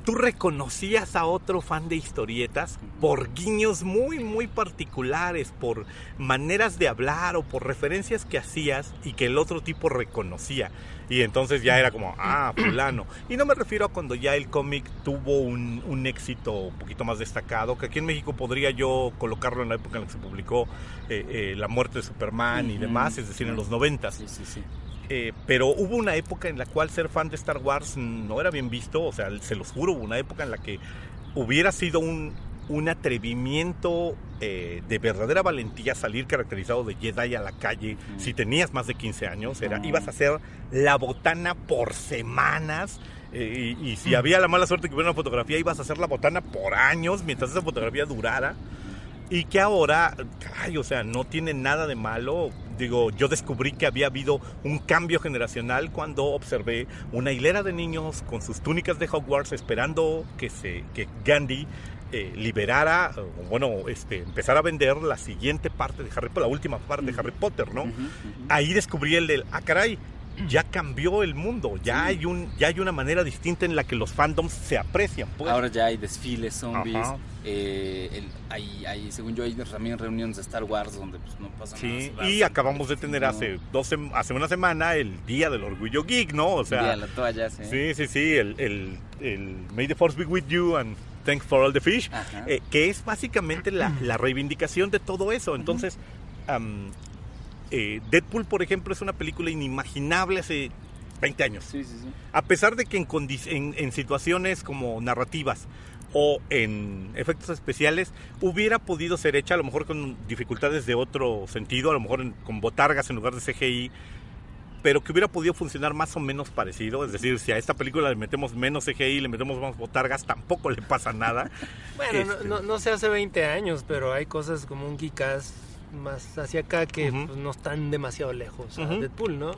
S1: tú reconocías a otro fan de historietas por guiños muy, muy particulares, por maneras de hablar o por referencias que hacías y que el otro tipo reconocía. Y entonces ya era como, fulano. Y no me refiero a cuando ya el cómic tuvo un éxito un poquito más destacado, que aquí en México podría yo colocarlo en la época en la que se publicó La muerte de Superman y demás, es decir, en los 90s.
S3: Sí.
S1: Pero hubo una época en la cual ser fan de Star Wars no era bien visto, o sea, se los juro, hubo una época en la que hubiera sido un atrevimiento de verdadera valentía salir caracterizado de Jedi a la calle si tenías más de 15 años, ibas a hacer la botana por semanas. Y si había la mala suerte que hubiera una fotografía, ibas a hacer la botana por años mientras esa fotografía durara. Y que ahora, caray, o sea, no tiene nada de malo. Digo, yo descubrí que había habido un cambio generacional cuando observé una hilera de niños con sus túnicas de Hogwarts esperando que Gandhi liberara, empezara a vender la siguiente parte de Harry Potter, la última parte de Harry Potter, ¿no? Ahí descubrí el del, caray, ya cambió el mundo, ya hay una manera distinta en la que los fandoms se aprecian, pues.
S3: Ahora ya hay desfiles zombies, según yo hay también reuniones de Star Wars donde pues no pasa nada.
S1: Sí, y acabamos de tener hace una semana el Día del Orgullo Geek, ¿no? O sea,
S3: el Día de la Toalla, sí.
S1: Sí, el May the Force be with you and thanks for all the fish, que es básicamente la reivindicación de todo eso. Entonces, Deadpool, por ejemplo, es una película inimaginable hace 20 años.
S3: Sí.
S1: A pesar de que en situaciones como narrativas o en efectos especiales hubiera podido ser hecha, a lo mejor con dificultades de otro sentido, a lo mejor con botargas en lugar de CGI, pero que hubiera podido funcionar más o menos parecido. Es decir, si a esta película le metemos menos CGI, le metemos más botargas, tampoco le pasa nada.
S2: Bueno, no sé hace 20 años, pero hay cosas como un Kick-Ass más hacia acá que pues, no están demasiado lejos a Deadpool, ¿no?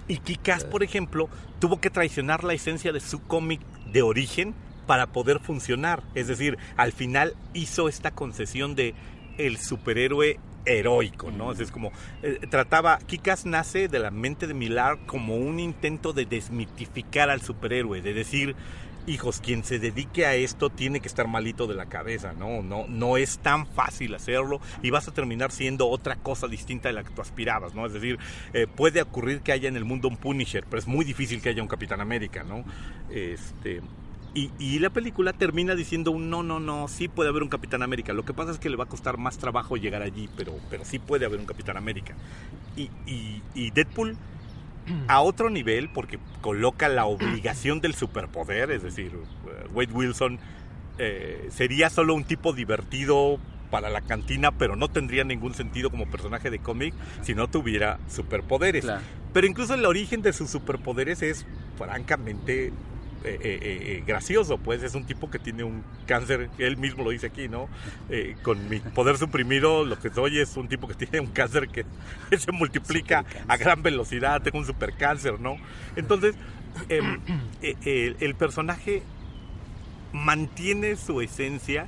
S1: Y Kick-Ass, por ejemplo, tuvo que traicionar la esencia de su cómic de origen para poder funcionar. Es decir, al final hizo esta concesión de el superhéroe heroico, ¿no? Es como Kick-Ass nace de la mente de Millar como un intento de desmitificar al superhéroe, de decir, hijos, quien se dedique a esto tiene que estar malito de la cabeza, no es tan fácil hacerlo y vas a terminar siendo otra cosa distinta de la que tú aspirabas, ¿no? Es decir, puede ocurrir que haya en el mundo un Punisher, pero es muy difícil que haya un Capitán América, ¿no? Y la película termina diciendo no, sí puede haber un Capitán América. Lo que pasa es que le va a costar más trabajo llegar allí, pero sí puede haber un Capitán América. Y Deadpool a otro nivel, porque coloca la obligación del superpoder, es decir, Wade Wilson sería solo un tipo divertido para la cantina, pero no tendría ningún sentido como personaje de cómic si no tuviera superpoderes.
S3: Claro.
S1: Pero incluso el origen de sus superpoderes es francamente gracioso, pues es un tipo que tiene un cáncer, él mismo lo dice aquí, ¿no? Con mi poder suprimido, lo que soy es un tipo que tiene un cáncer que se multiplica a gran velocidad, tengo un supercáncer, ¿no? Entonces, el personaje mantiene su esencia,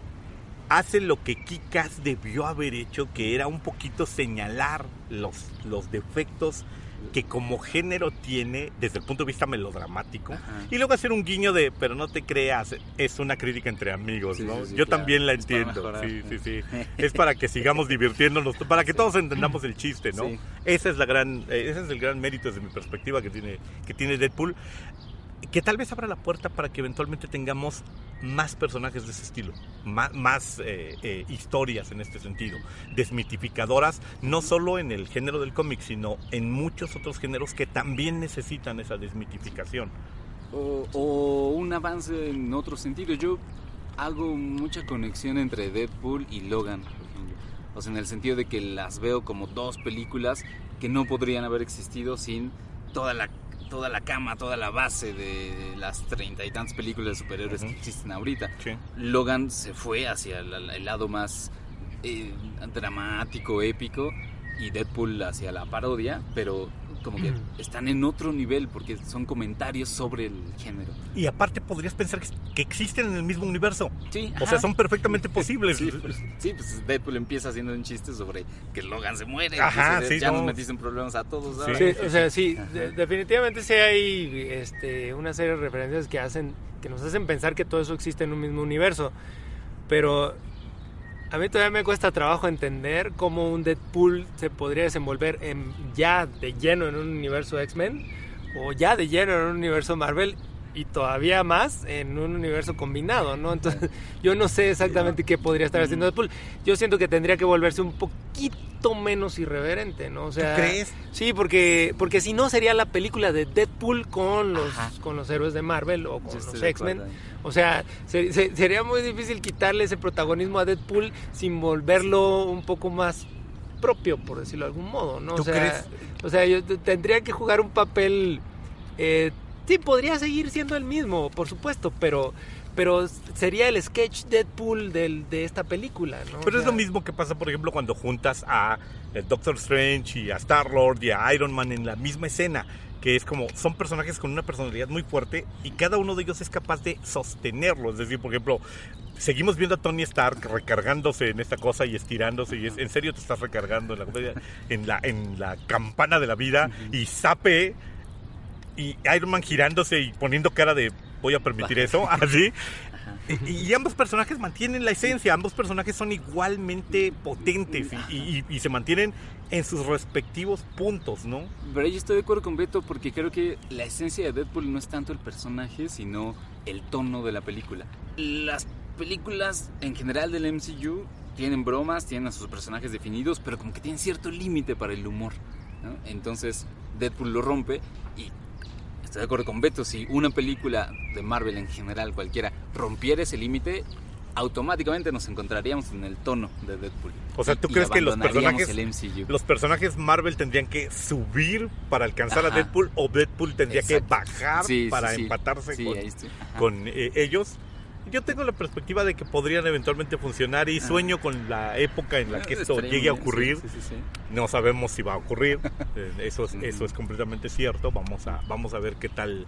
S1: hace lo que Kick-Ass debió haber hecho, que era un poquito señalar los defectos que como género tiene desde el punto de vista melodramático, y luego hacer un guiño de, pero no te creas, es una crítica entre amigos, ¿no?
S3: Sí,
S1: yo
S3: claro.
S1: también la
S3: Es para
S1: entiendo,
S3: mejorar.
S1: sí. Es para que sigamos divirtiéndonos, para que todos entendamos el chiste, ¿no?
S3: Sí.
S1: Ese es el gran mérito desde mi perspectiva que tiene Deadpool, que tal vez abra la puerta para que eventualmente tengamos más personajes de ese estilo, más historias en este sentido, desmitificadoras, no solo en el género del cómic, sino en muchos otros géneros que también necesitan esa desmitificación.
S3: O un avance en otro sentido. Yo hago mucha conexión entre Deadpool y Logan, por ejemplo. O sea, en el sentido de que las veo como dos películas que no podrían haber existido sin toda la cama, toda la base de las 30 y tantas películas de superhéroes que existen ahorita.
S1: Sí.
S3: Logan se fue hacia el lado más dramático, épico, y Deadpool hacia la parodia, pero como que están en otro nivel porque son comentarios sobre el género.
S1: Y aparte podrías pensar que existen en el mismo universo.
S3: Sí,
S1: o sea, son perfectamente posibles.
S3: Sí, pues Deadpool empieza haciendo un chiste sobre que Logan se muere.
S1: Ajá,
S3: sí,
S1: ya
S3: nos metiste en problemas a todos.
S1: Sí,
S2: sí, o sea, sí, definitivamente sí hay una serie de referencias que nos hacen pensar que todo eso existe en un mismo universo. Pero a mí todavía me cuesta trabajo entender cómo un Deadpool se podría desenvolver ya de lleno en un universo X-Men o ya de lleno en un universo Marvel y todavía más en un universo combinado, ¿no? Entonces yo no sé exactamente qué podría estar haciendo Deadpool. Yo siento que tendría que volverse un poquito menos irreverente, ¿no? O sea,
S1: ¿tú crees?
S2: Sí, porque si no sería la película de Deadpool con los héroes de Marvel o con los X-Men. O sea, sería muy difícil quitarle ese protagonismo a Deadpool sin volverlo un poco más propio, por decirlo de algún modo, ¿no?
S1: ¿Tú crees?
S2: O sea, yo tendría que jugar un papel... sí, podría seguir siendo el mismo, por supuesto, pero sería el sketch Deadpool de esta película, ¿no?
S1: Pero es lo mismo que pasa, por ejemplo, cuando juntas a Doctor Strange y a Star-Lord y a Iron Man en la misma escena, que es como, son personajes con una personalidad muy fuerte y cada uno de ellos es capaz de sostenerlo. Es decir, por ejemplo, seguimos viendo a Tony Stark recargándose en esta cosa y estirándose, y en serio te estás recargando en la campana de la vida, y Zape y Iron Man girándose y poniendo cara de voy a permitir eso, así. Y ambos personajes mantienen la esencia, ambos personajes son igualmente potentes y se mantienen en sus respectivos puntos, ¿no?
S3: Pero yo estoy de acuerdo con Beto porque creo que la esencia de Deadpool no es tanto el personaje, sino el tono de la película. Las películas en general del MCU tienen bromas, tienen a sus personajes definidos, pero como que tienen cierto límite para el humor, ¿no? Entonces Deadpool lo rompe y... estoy de acuerdo con Beto, si una película de Marvel en general, cualquiera, rompiera ese límite, automáticamente nos encontraríamos en el tono de Deadpool.
S1: O sea, ¿tú crees que los
S3: el
S1: personajes Marvel tendrían que subir para alcanzar a Deadpool, o Deadpool tendría que bajar para empatarse con ellos? Yo tengo la perspectiva de que podrían eventualmente funcionar y sueño con la época en la que esto llegue a ocurrir.
S3: Sí.
S1: No sabemos si va a ocurrir. Eso es completamente cierto. Vamos a ver qué tal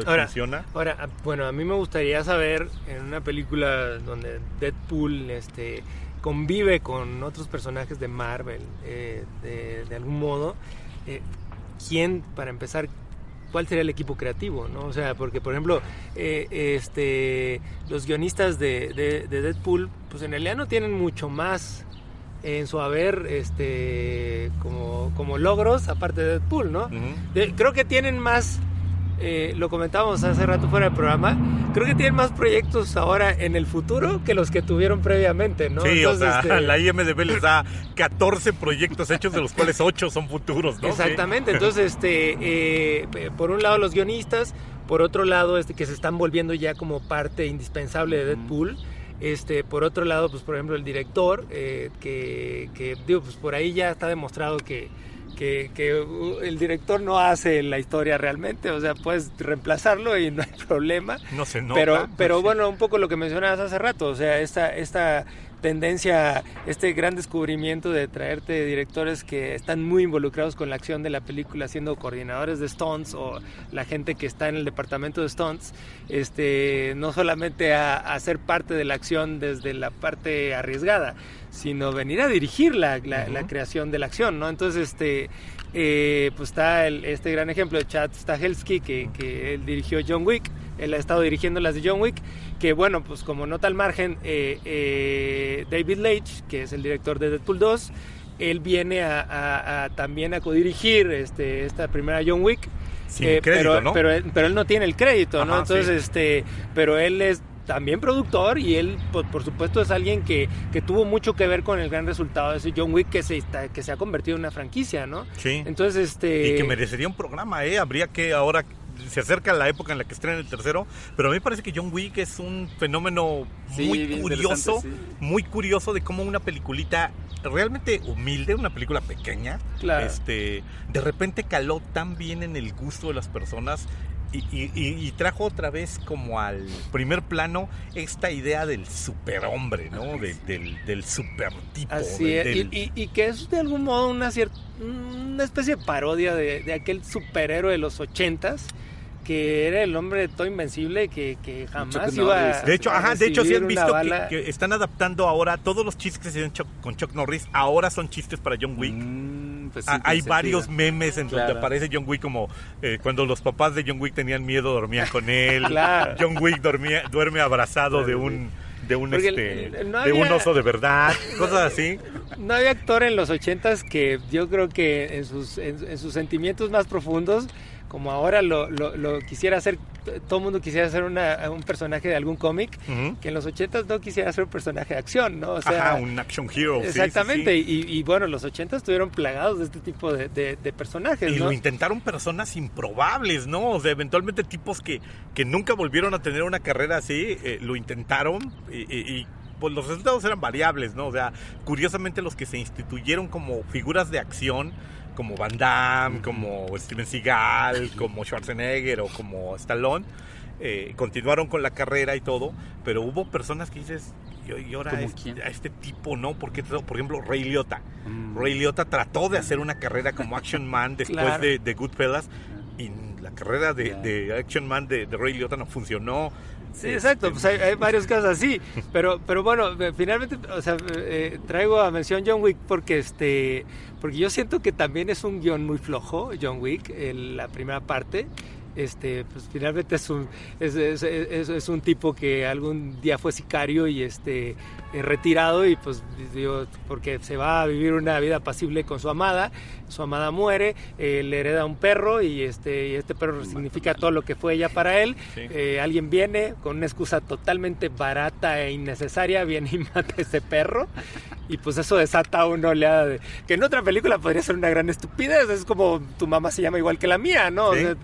S1: funciona.
S2: Ahora, bueno, a mí me gustaría saber en una película donde Deadpool convive con otros personajes de Marvel de algún modo, ¿quién, para empezar, cuál sería el equipo creativo, ¿no? O sea, porque por ejemplo, los guionistas de Deadpool, pues en realidad no tienen mucho más en su haber como logros aparte de Deadpool, ¿no?
S1: Uh-huh.
S2: Creo que tienen más, lo comentábamos hace rato fuera del programa, creo que tienen más proyectos ahora en el futuro que los que tuvieron previamente, ¿no?
S1: Sí, entonces, o sea, la IMDb les da 14 proyectos hechos, de los cuales 8 son futuros, ¿no?
S2: Exactamente, sí. Entonces, por un lado los guionistas, por otro lado, que se están volviendo ya como parte indispensable de Deadpool. Por otro lado, pues por ejemplo el director, que digo, pues por ahí ya está demostrado que el director no hace la historia realmente, o sea, puedes reemplazarlo y no hay problema.
S1: No se nota.
S2: Pero bueno, un poco lo que mencionabas hace rato, o sea, esta tendencia, este gran descubrimiento de traerte directores que están muy involucrados con la acción de la película, siendo coordinadores de stunts o la gente que está en el departamento de stunts, no solamente a ser parte de la acción desde la parte arriesgada, sino venir a dirigir la creación de la acción, ¿no? Entonces, pues está este gran ejemplo de Chad Stahelski, que él dirigió John Wick. Él ha estado dirigiendo las de John Wick, que bueno, pues como nota al margen, David Leitch, que es el director de Deadpool 2, él viene también a codirigir esta primera John Wick.
S1: Sin crédito, ¿no?
S2: Pero él no tiene el crédito, ¿no? Entonces, sí. Pero él es también productor y él, por supuesto, es alguien que tuvo mucho que ver con el gran resultado de ese John Wick que se ha convertido en una franquicia, ¿no?
S1: Sí.
S2: Entonces,
S1: y que merecería un programa, habría que ahora... Se acerca la época en la que estrena el tercero, pero a mí me parece que John Wick es un fenómeno muy curioso de cómo una peliculita realmente humilde, una película pequeña,
S2: claro,
S1: de repente caló tan bien en el gusto de las personas y trajo otra vez como al primer plano esta idea del superhombre, ¿no? Del supertipo.
S2: Así es, y que es de algún modo una una especie de parodia de aquel superhéroe de los 80s, que era el hombre de todo invencible que jamás iba a
S1: de hecho, sí han visto
S2: bala.
S1: que están adaptando ahora todos los chistes que se hacían con Chuck Norris, ahora son chistes para John Wick.
S3: Pues sí,
S1: Hay varios memes en donde
S3: Claro.
S1: aparece John Wick como cuando los papás de John Wick tenían miedo, dormían con él.
S2: Claro.
S1: John Wick duerme abrazado de un
S2: Porque no
S1: de un
S2: había-
S1: oso de verdad, cosas así.
S2: No había actor en los 80s que yo creo que en sus sentimientos más profundos, como ahora lo quisiera hacer, todo el mundo quisiera hacer un personaje de algún cómic,
S1: Ujú.
S2: que en los 80s no quisiera ser un personaje de acción, ¿no? O sea,
S1: Ajá, un action hero. sí,
S2: exactamente,
S1: sí, sí.
S2: Y bueno, los 80s estuvieron plagados de este tipo de personajes,
S1: Y
S2: ¿no?
S1: lo intentaron personas improbables, ¿no? O sea, eventualmente tipos que nunca volvieron a tener una carrera así, lo intentaron y pues los resultados eran variables, ¿no? O sea, curiosamente los que se instituyeron como figuras de acción, como Van Damme, como Steven Seagal, como Schwarzenegger o como Stallone, continuaron con la carrera y todo, pero hubo personas que dices, y ahora
S3: ¿Cómo quién?
S1: a este tipo, ¿no? Porque, por ejemplo, Ray Liotta. Ray Liotta trató de hacer una carrera como Action Man después
S2: Claro.
S1: de Goodfellas y la carrera de Action Man de Ray Liotta no funcionó.
S2: Sí, exacto, pues hay varios casos así, pero bueno, finalmente, o sea, traigo a mención John Wick porque porque yo siento que también es un guión muy flojo, John Wick, la primera parte. Pues finalmente es un tipo que algún día fue sicario y retirado, y pues digo, porque se va a vivir una vida apacible con su amada muere, le hereda un perro y este perro significa todo lo que fue ella para él.
S1: Sí.
S2: Alguien viene con una excusa totalmente barata e innecesaria, viene y mata a ese perro, y pues eso desata una oleada que en otra película podría ser una gran estupidez, es como tu mamá se llama igual que la mía, ¿no?
S1: Sí.
S2: O sea,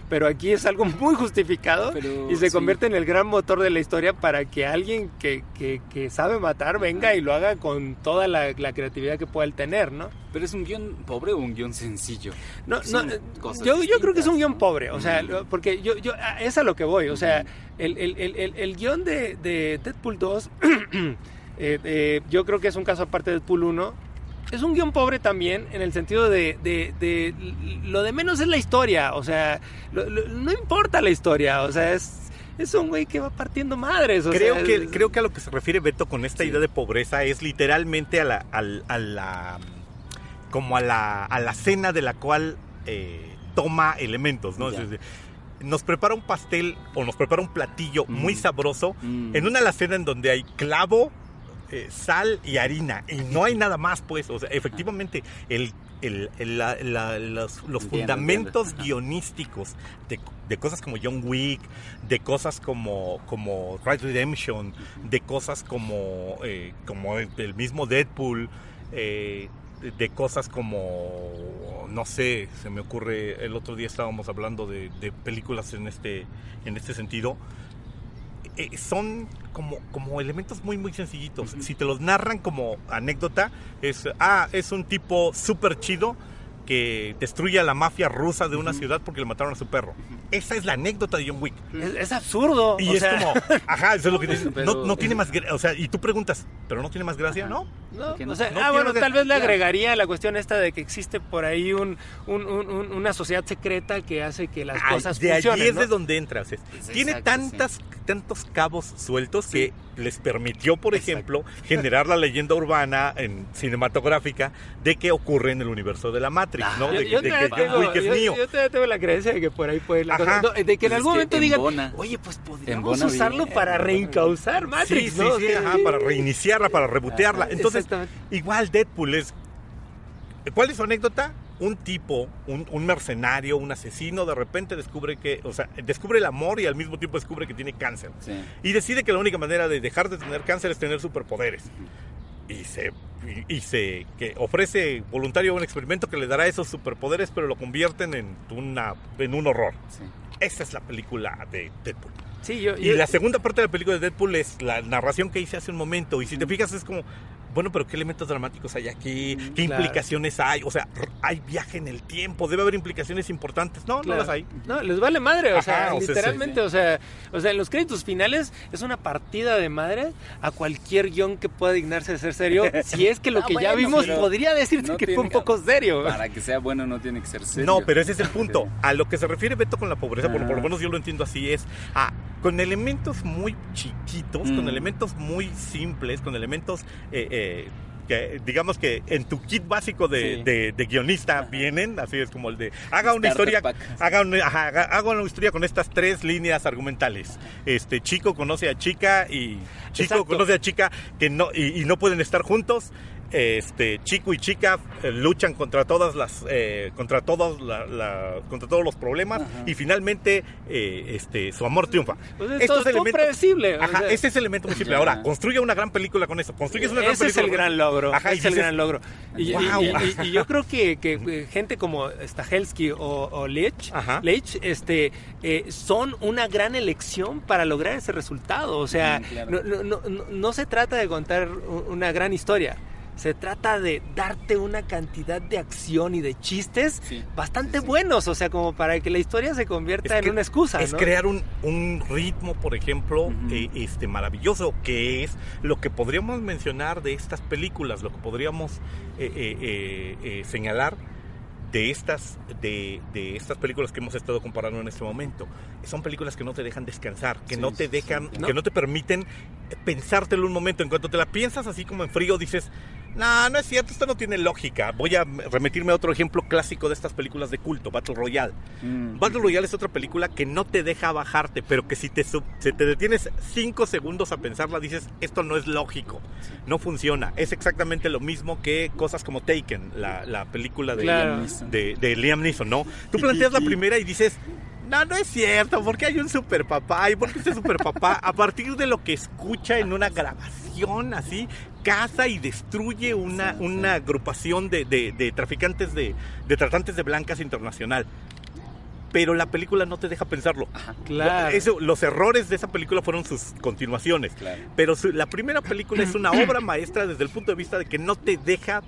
S2: pero aquí es algo muy justificado,
S3: Pero
S2: y se
S3: sí.
S2: convierte en el gran motor de la historia para que alguien que sabe matar venga y lo haga con toda la creatividad que pueda él tener, ¿no?
S3: Pero es un guión pobre o un guión sencillo.
S2: No,
S3: Son
S2: no,
S3: cosas
S2: yo creo que es un
S3: distintas,
S2: guión
S3: ¿no?
S2: pobre, o sea, porque es a lo que voy, o sea,
S3: Ujú.
S2: el guión de Deadpool 2, yo creo que es un caso aparte de Deadpool 1, es un guión pobre también en el sentido de lo de menos es la historia, o sea, no importa la historia, o sea, es un güey que va partiendo madres. O
S1: Creo
S2: sea,
S1: que a lo que se refiere Beto con esta idea de pobreza es literalmente a la cena de la cual toma elementos, ¿no?
S3: Ya.
S1: Es decir, nos prepara un pastel o nos prepara un platillo muy sabroso en una alacena en donde hay clavo, sal y harina y no hay nada más, pues. O sea, efectivamente los fundamentos guionísticos de cosas como John Wick, de cosas como Red Redemption, de cosas como el mismo Deadpool, de cosas como, no sé, se me ocurre, el otro día estábamos hablando de películas en este sentido. Son como elementos muy muy sencillitos. Si te los narran como anécdota, es un tipo súper chido que destruye a la mafia rusa de una ciudad porque le mataron a su perro. Esa es la anécdota de John Wick.
S2: es absurdo.
S1: Y
S2: o
S1: es
S2: sea,
S1: como, ajá, eso es lo que dices.
S3: Pero-
S1: No tiene más gracia. O sea, y tú preguntas, ¿pero no tiene más gracia? No.
S2: no,
S3: que no-
S2: o sea,
S1: no
S2: bueno,
S1: tiene-
S2: tal vez le
S3: claro.
S2: agregaría la cuestión esta de que existe por ahí una sociedad secreta que hace que las cosas
S1: de allí
S2: funcionen,
S1: es
S2: ¿no?
S1: de donde entras. Tiene
S3: Exacto,
S1: tantos cabos sueltos
S3: Sí.
S1: que les permitió, por ejemplo, generar la leyenda urbana cinematográfica de que ocurre en el universo de la Matrix, ¿no? De
S2: Yo
S1: que
S2: todavía
S1: John Wick es mío.
S2: yo todavía tengo la creencia de que por ahí puede la
S1: Ajá.
S2: cosa. No, de que en
S3: Pues
S2: algún
S3: es que
S2: momento digan,
S3: embona.
S2: oye, pues podríamos
S3: Embona
S2: usarlo
S3: bien,
S2: para
S3: embona
S2: reencauzar
S1: Sí,
S2: Matrix,
S1: sí,
S2: ¿no?
S1: sí,
S2: O sea,
S1: ajá, para reiniciarla, para rebotearla.
S3: Ajá,
S1: Entonces,
S2: exactamente.
S1: igual Deadpool es... ¿Cuál es su anécdota? Un tipo, un mercenario, un asesino, de repente descubre el amor y al mismo tiempo descubre que tiene cáncer.
S3: Sí.
S1: Y decide que la única manera de dejar de tener cáncer es tener superpoderes. Que ofrece voluntario un experimento que le dará esos superpoderes, pero lo convierten en un horror.
S3: Sí.
S1: Esa es la película de Deadpool.
S2: Sí,
S1: Y la segunda parte de la película de Deadpool es la narración que hice hace un momento. Y si te fijas, es como bueno, pero ¿qué elementos dramáticos hay aquí? ¿Qué
S2: Claro.
S1: implicaciones hay? O sea, hay viaje en el tiempo, debe haber implicaciones importantes. No,
S2: Claro.
S1: no las hay.
S2: No, les vale madre, o sea,
S1: Ajá, o sea,
S2: literalmente, o sea, en los créditos finales es una partida de madre a cualquier guión que pueda dignarse de ser serio, si es que lo que ya
S3: bueno,
S2: vimos
S3: pero
S2: podría decirte
S3: no
S2: que fue
S3: tiene
S2: un poco serio.
S3: Para que sea bueno no tiene que ser serio.
S1: No, pero ese es el punto. A lo que se refiere Beto con la pobreza, por lo
S3: Ajá.
S1: menos yo lo entiendo así, es con elementos muy chiquitos, con elementos muy simples, con elementos que digamos que en tu kit básico
S3: Sí.
S1: de guionista vienen, así es como el de haga una
S3: Starter
S1: historia,
S3: pack.
S1: haga una historia con estas 3 líneas argumentales. Chico conoce a chica y chico
S2: Exacto.
S1: conoce a chica que no y no pueden estar juntos. Chico y chica luchan contra todas las contra todos los problemas.
S3: Ajá.
S1: y finalmente su amor triunfa.
S2: Pues es
S1: Estos
S2: todo
S1: elementos
S2: predecible. o
S1: Ajá,
S2: sea,
S1: ese es el elemento muy simple.
S3: Ya.
S1: Ahora, construye una gran película con eso. Construyes una gran
S2: ese es
S1: película
S2: el
S1: con
S2: gran
S1: eso.
S2: logro.
S1: Ajá,
S2: Ese es el
S1: dices,
S2: gran logro. Y,
S1: Wow.
S2: y yo creo que gente como Stahelski o Leitch,
S1: Ajá.
S2: son una gran elección para lograr ese resultado. O sea,
S3: Claro.
S2: no se trata de contar una gran historia. Se trata de darte una cantidad de acción y de chistes
S3: Sí,
S2: bastante
S3: sí, sí.
S2: buenos, o sea, como para que la historia se convierta
S1: Es
S2: en
S1: que-
S2: una excusa,
S1: Es
S2: ¿no?
S1: crear un ritmo, por ejemplo,
S3: Ujú.
S1: maravilloso, que es lo que podríamos mencionar de estas películas, lo que podríamos señalar de estas películas que hemos estado comparando en este momento. Son películas que no te dejan descansar, que
S3: Sí,
S1: no te
S3: sí,
S1: dejan,
S3: sí.
S2: ¿No?
S1: que no te permiten pensártelo un momento. En cuanto te la piensas así como en frío, dices, no es cierto, esto no tiene lógica. Voy a remitirme a otro ejemplo clásico de estas películas de culto, Battle Royale. Battle Royale es otra película que no te deja bajarte, pero que si te detienes 5 segundos a pensarla, dices, esto no es lógico, no funciona. Es exactamente lo mismo que cosas como Taken, la película de,
S2: Claro.
S1: de Liam Neeson, ¿no? Tú planteas la primera y dices, no es cierto, porque hay un superpapá, y porque ese superpapá, a partir de lo que escucha en una grabación así, caza y destruye una agrupación de traficantes de tratantes de blancas internacional. Pero la película no te deja pensarlo.
S2: Claro.
S1: Los errores de esa película fueron sus continuaciones.
S3: Claro.
S1: Pero la primera película es una obra maestra desde el punto de vista de que no te deja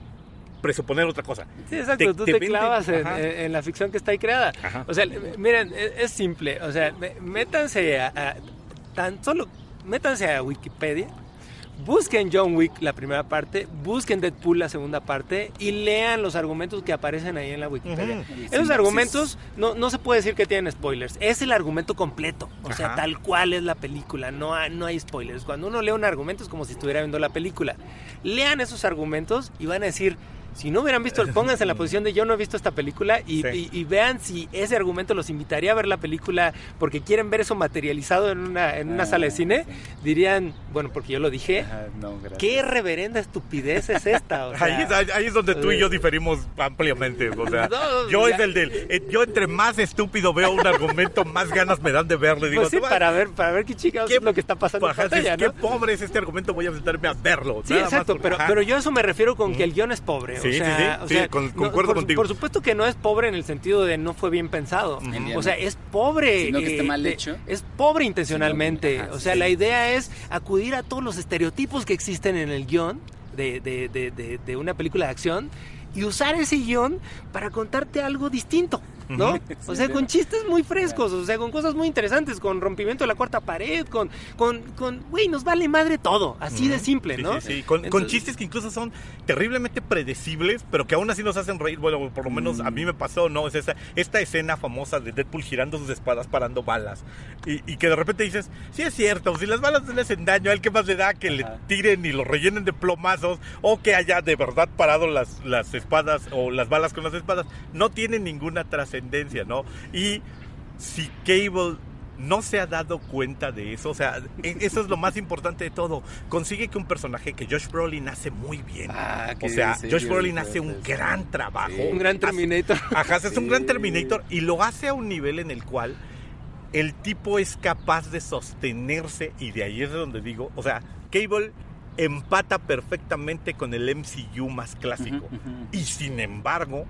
S1: presuponer otra cosa.
S2: Sí, exacto, tú te
S1: vende-
S2: clavas
S1: ajá.
S2: en la ficción que está ahí creada.
S1: Ajá.
S2: O sea, miren, es simple. O sea, métanse métanse a Wikipedia, busquen John Wick la primera parte, busquen Deadpool la segunda parte y lean los argumentos que aparecen ahí en la Wikipedia.
S1: Ujú.
S2: Esos
S3: Sinopsis.
S2: argumentos no se puede decir que tienen spoilers. Es el argumento completo. O sea,
S1: Ajá.
S2: tal cual es la película. No hay spoilers. Cuando uno lee un argumento es como si estuviera viendo la película. Lean esos argumentos y van a decir, si no hubieran visto, pónganse en la posición de yo no he visto esta película y,
S1: Sí.
S2: y vean si ese argumento los invitaría a ver la película porque quieren ver eso materializado en una sala de cine.
S3: Sí.
S2: dirían, bueno, porque yo lo dije,
S3: Ajá, no, gracias.
S2: qué reverenda estupidez es esta. O sea,
S1: Ahí es donde tú y yo diferimos ampliamente. O sea,
S2: No,
S1: yo
S2: ya-
S1: es el del. Yo entre más estúpido veo un argumento, más ganas me dan de verlo. Y digo,
S2: pues sí,
S1: "Tú,
S2: para ver qué chicas
S1: qué-
S2: es lo que está pasando en
S1: ajá,
S2: pantalla,
S1: qué
S2: ¿no?
S1: pobre es este argumento, voy a sentarme a verlo.
S2: Sí,
S1: Nada más
S2: exacto,
S1: porque- ajá.
S2: pero yo a eso me refiero con que el guión es pobre.
S1: Sí,
S2: o sea,
S1: sí,
S2: o
S1: sí,
S2: sea,
S1: concuerdo contigo.
S2: Por supuesto que no es pobre en el sentido de no fue bien pensado.
S3: Entiendo.
S2: O sea, es pobre.
S3: Sino que esté mal hecho.
S2: Es pobre intencionalmente.
S3: Sino que- ajá,
S2: o sea,
S3: sí.
S2: la idea es acudir a todos los estereotipos que existen en el guión de una película de acción y usar ese guión para contarte algo distinto, ¿no? O sea, con chistes muy frescos, o sea, con cosas muy interesantes, con rompimiento de la cuarta pared, güey, nos vale madre todo, así de simple,
S1: Sí,
S2: ¿no?
S1: sí, sí. Con
S2: Entonces-
S1: chistes que incluso son terriblemente predecibles, pero que aún así nos hacen reír. Bueno, por lo menos a mí me pasó, ¿no? Es esta escena famosa de Deadpool girando sus espadas parando balas. Y que de repente dices, sí es cierto, si las balas no le hacen daño, ¿a él qué más le da que le tiren y lo rellenen de plomazos o que haya de verdad parado las espadas o las balas con las espadas? No tiene ninguna trascendencia, ¿no? Y si Cable no se ha dado cuenta de eso, o sea, eso es lo más importante de todo. Consigue que un personaje que Josh Brolin hace muy bien.
S3: Ah,
S1: O
S3: qué
S1: sea,
S3: serio
S1: Josh Brolin
S3: dijo
S1: hace un
S3: eso.
S1: gran trabajo.
S3: Sí.
S2: Un gran Terminator.
S1: Ajá, es un gran
S3: Sí.
S1: Terminator y lo hace a un nivel en el cual el tipo es capaz de sostenerse y de ahí es donde digo, o sea, Cable empata perfectamente con el MCU más clásico
S3: Ujú, ujú.
S1: y sin embargo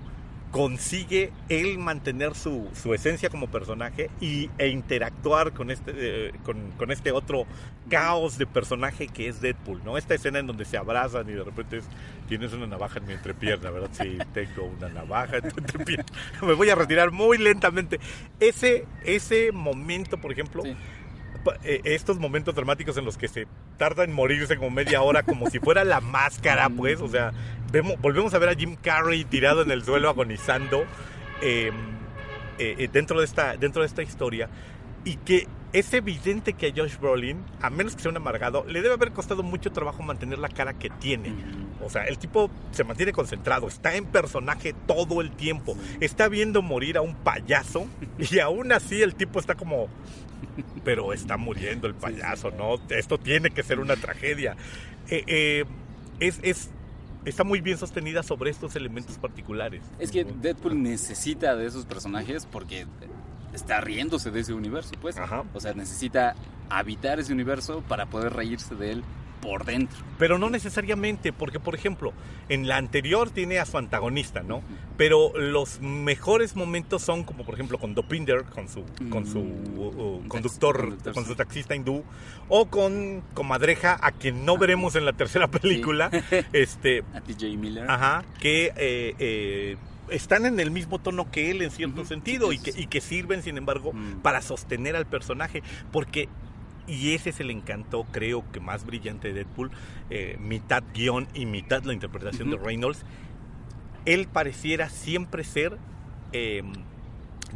S1: consigue él mantener su esencia como personaje e interactuar con con este otro caos de personaje que es Deadpool, ¿no? Esta escena en donde se abrazan y de repente tienes una navaja en mi entrepierna, ¿verdad? Sí, tengo una navaja en tu entrepierna. Me voy a retirar muy lentamente. Ese momento, por ejemplo,
S3: Sí.
S1: Estos momentos dramáticos en los que se tarda en morirse como media hora, como si fuera La Máscara, pues, o sea, volvemos a ver a Jim Carrey tirado en el suelo agonizando dentro de esta historia, y que es evidente que a Josh Brolin, a menos que sea un amargado, le debe haber costado mucho trabajo mantener la cara que tiene. O sea, el tipo se mantiene concentrado, está en personaje todo el tiempo, está viendo morir a un payaso y aún así el tipo está como... Pero está muriendo el payaso, ¿no? Esto tiene que ser una tragedia. Está muy bien sostenida sobre estos elementos particulares.
S3: Es que Deadpool necesita de esos personajes porque está riéndose de ese universo, pues.
S1: Ajá.
S3: O sea, necesita habitar ese universo para poder reírse de él por dentro.
S1: Pero no necesariamente, porque por ejemplo, en la anterior tiene a su antagonista, ¿no? Pero los mejores momentos son como por ejemplo con Dopinder, con su conductor, con su taxista hindú, o con Comadreja, a quien no veremos en la tercera película,
S3: A TJ Miller.
S1: ajá, que están en el mismo tono que él en cierto sentido y que sirven, sin embargo, para sostener al personaje, porque... Y ese es el encanto, creo que más brillante de Deadpool, mitad guión y mitad la interpretación de Reynolds. Él pareciera siempre ser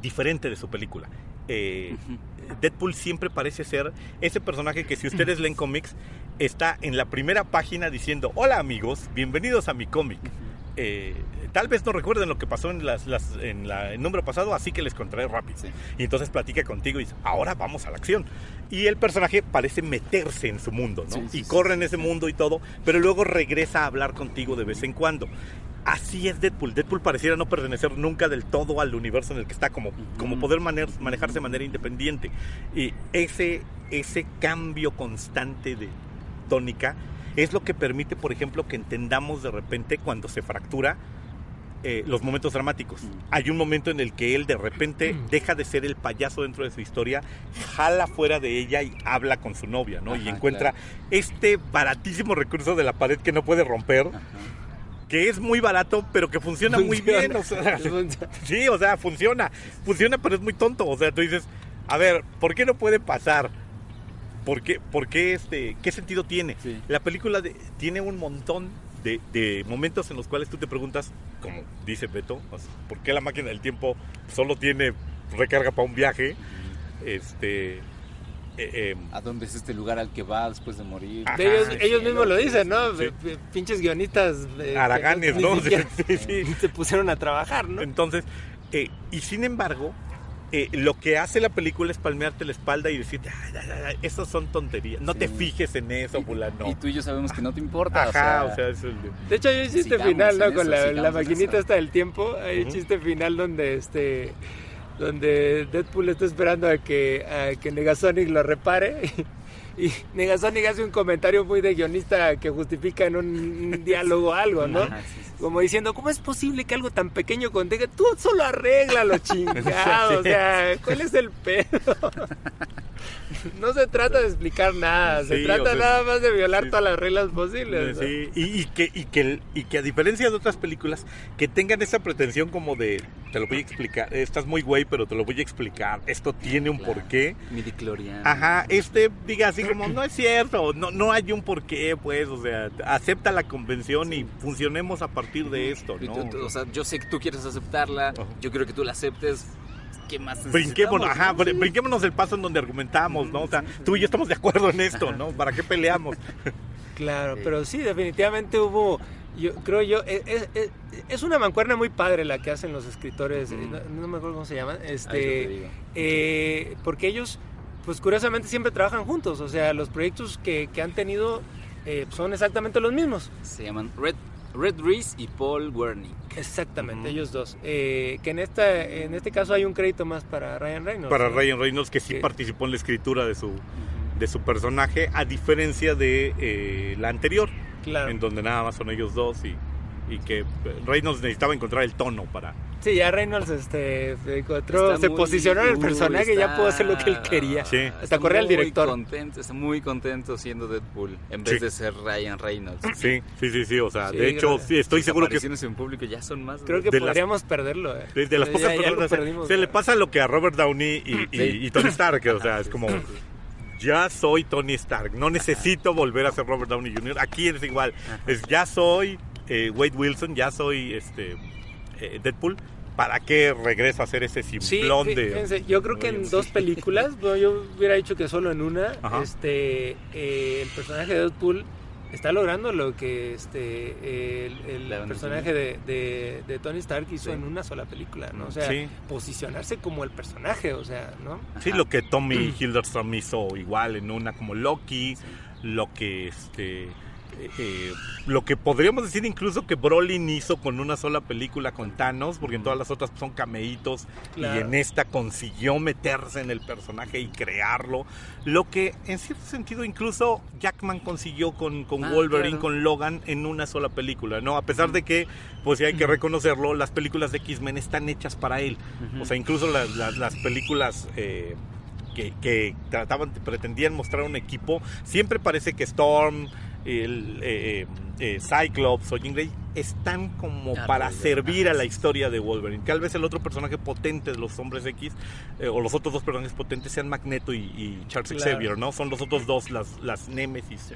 S1: diferente de su película. Deadpool siempre parece ser ese personaje que, si ustedes leen cómics, está en la primera página diciendo: hola amigos, bienvenidos a mi cómic. Tal vez no recuerden lo que pasó en el número pasado, así que les contaré rápido.
S3: Sí.
S1: Y entonces platica contigo y dice: ahora vamos a la acción. Y el personaje parece meterse en su mundo, ¿no?
S3: Sí,
S1: y corre en ese mundo y todo, pero luego regresa a hablar contigo de vez en cuando. Así es Deadpool. Deadpool pareciera no pertenecer nunca del todo al universo en el que está, como poder manejarse de manera independiente. Y ese cambio constante de tónica es lo que permite, por ejemplo, que entendamos de repente cuando se fractura los momentos dramáticos. Hay un momento en el que él de repente deja de ser el payaso dentro de su historia, jala fuera de ella y habla con su novia, ¿no?
S3: Ajá,
S1: y encuentra este baratísimo recurso de la pared que no puede romper, que es muy barato, pero que funciona muy bien. O sea, sí, o sea, funciona, pero es muy tonto. O sea, tú dices, a ver, ¿por qué no puede pasar? ¿Por qué qué sentido tiene?
S3: Sí.
S1: La película tiene un montón de momentos en los cuales tú te preguntas, como dice Beto, ¿por qué la máquina del tiempo solo tiene recarga para un viaje?
S3: ¿A dónde es este lugar al que va después de morir?
S1: Ajá,
S2: Ellos mismos lo dicen, ¿no?
S1: Sí.
S2: Pinches guionistas.
S1: Haraganes,
S2: ni
S1: ¿no?
S2: siquiera
S1: Sí.
S2: se pusieron a trabajar, ¿no?
S1: Entonces, y sin embargo, lo que hace la película es palmearte la espalda y decirte: ay, esas son tonterías, no te fijes en eso, fulano.
S3: Y tú y yo sabemos que no te importa.
S1: Ajá, o sea, es el...
S2: De hecho, hay un chiste
S3: sigamos
S2: final, ¿no?
S3: en
S2: Con
S3: eso,
S2: la
S3: sigamos en
S2: maquinita
S3: eso.
S2: esta del tiempo. Hay un chiste final donde Deadpool está esperando a que Negasonic lo repare. Y Negasonic hace un comentario muy de guionista que justifica en un diálogo algo, ¿no?
S3: Ajá, sí.
S2: Como diciendo: ¿cómo es posible que algo tan pequeño contenga? Tú solo arréglalo, chingado. O sea, ¿cuál es el pedo? No se trata de explicar nada, se
S1: Sí,
S2: trata
S1: o sea,
S2: nada más de violar
S1: sí.
S2: todas las reglas posibles, ¿no?
S1: Sí, y que a diferencia de otras películas que tengan esa pretensión como de: te lo voy a explicar, estás muy güey, pero te lo voy a explicar, esto tiene un
S3: Claro.
S1: porqué.
S3: Midichloriano.
S1: Ajá, diga así como: no es cierto, no hay un porqué, pues, o sea, acepta la convención y funcionemos a partir de esto,
S3: Y
S1: ¿no?
S3: o sea, yo sé que tú quieres aceptarla,
S1: Ajá.
S3: yo quiero que tú la aceptes. ¿Qué más
S1: Brinquémonos,
S3: necesitamos,
S1: ajá,
S3: no?
S1: brinquémonos el paso en donde argumentamos, ¿no? O sea, tú y yo estamos de acuerdo en esto, ¿no? ¿Para qué peleamos?
S2: Claro,
S3: Sí.
S2: pero sí, definitivamente hubo, es una mancuerna muy padre la que hacen los escritores, no me acuerdo cómo se llaman,
S3: Ahorita te digo.
S2: porque ellos, pues curiosamente siempre trabajan juntos, o sea, los proyectos que han tenido son exactamente los mismos.
S3: Se llaman Red Reese y Paul Wernick.
S2: Exactamente, ellos dos. Que en este caso hay un crédito más para Ryan Reynolds.
S1: Para
S2: ¿no?
S1: Ryan Reynolds, que sí
S2: Que-
S1: participó en la escritura de su personaje, a diferencia de la anterior,
S2: Claro.
S1: en donde nada más son ellos dos y que Reynolds necesitaba encontrar el tono para
S2: Sí, ya Reynolds encontró, se posicionó en el personaje y ya pudo hacer lo que él quería.
S1: Sí.
S2: Hasta correr al director.
S3: Está muy contento siendo Deadpool en vez de ser Ryan Reynolds.
S1: Sí, o sea,
S2: Sí,
S1: de hecho, sí, estoy seguro que
S3: apariciones en público ya son más.
S2: Creo que
S1: de
S2: podríamos perderlo.
S1: de las pocas
S2: Ya lo
S1: personas
S2: perdimos,
S1: se le pasa lo que a Robert Downey y Tony Stark, o sea, es como ya soy Tony Stark, no necesito volver a ser Robert Downey Jr. Aquí es igual, es ya soy Wade Wilson, ya soy Deadpool. ¿Para qué regreso a hacer ese simplón
S2: fíjense, yo creo que en 2 películas, bueno, yo hubiera dicho que solo en una,
S1: Ajá.
S2: El personaje de Deadpool está logrando lo que el personaje de Tony Stark hizo en una sola película, ¿no? O sea, posicionarse como el personaje, o sea, ¿no?
S1: Sí, lo que Tommy Hiddleston hizo igual en una como Loki, lo que lo que podríamos decir incluso que Brolin hizo con una sola película con Thanos, porque en todas las otras son cameitos,
S2: Claro.
S1: y en esta consiguió meterse en el personaje y crearlo, lo que en cierto sentido incluso Jackman consiguió con Wolverine,
S3: claro.
S1: con Logan en una sola película, ¿no? A pesar de que, pues sí hay que reconocerlo, las películas de X-Men están hechas para él, o sea, incluso las películas que pretendían mostrar un equipo, siempre parece que Storm, Cyclops o Jean Grey están como para servir a la historia de Wolverine. Tal vez el otro personaje potente de los Hombres X, o los otros 2 personajes potentes, sean Magneto y Charles Xavier, ¿no? Son los otros 2 las némesis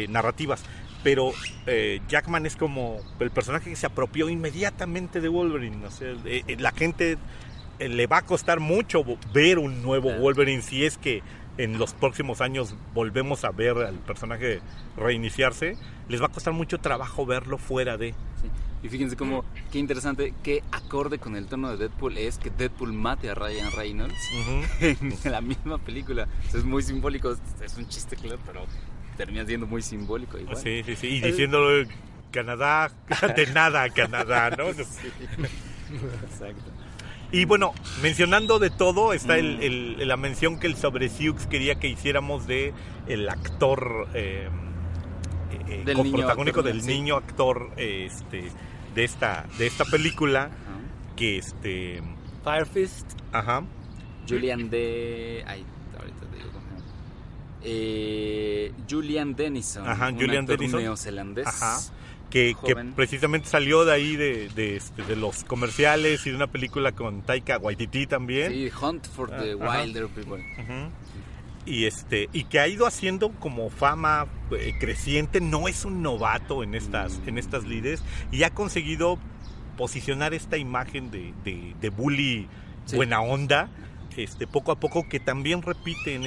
S1: narrativas. Pero Jackman es como el personaje que se apropió inmediatamente de Wolverine. O sea, la gente le va a costar mucho ver un nuevo Wolverine si es que en los próximos años volvemos a ver al personaje reiniciarse. Les va a costar mucho trabajo verlo fuera de...
S3: Sí. Y fíjense cómo, qué interesante, qué acorde con el tono de Deadpool es que Deadpool mate a Ryan Reynolds en la misma película. O sea, es muy simbólico, es un chiste claro, pero termina siendo muy simbólico igual.
S1: Sí, y diciéndolo Canadá, de nada a Canadá, ¿no?
S3: Sí. Exacto.
S1: Y bueno, mencionando de todo, está la mención que el sobre Siux quería que hiciéramos de el actor protagónico del niño actor de esta película, que
S2: Fire Fist.
S1: Ajá.
S3: Julian Julian Dennison.
S1: Ajá,
S3: un
S1: Julian
S3: actor
S1: Dennison.
S3: neozelandés.
S1: Ajá. Que precisamente salió de ahí de los comerciales y de una película con Taika Waititi también.
S3: Sí, Hunt for the Wilder People.
S1: Uh-huh. Y que ha ido haciendo como fama creciente, no es un novato en estas lides, y ha conseguido posicionar esta imagen de bully buena onda, poco a poco, que también repite en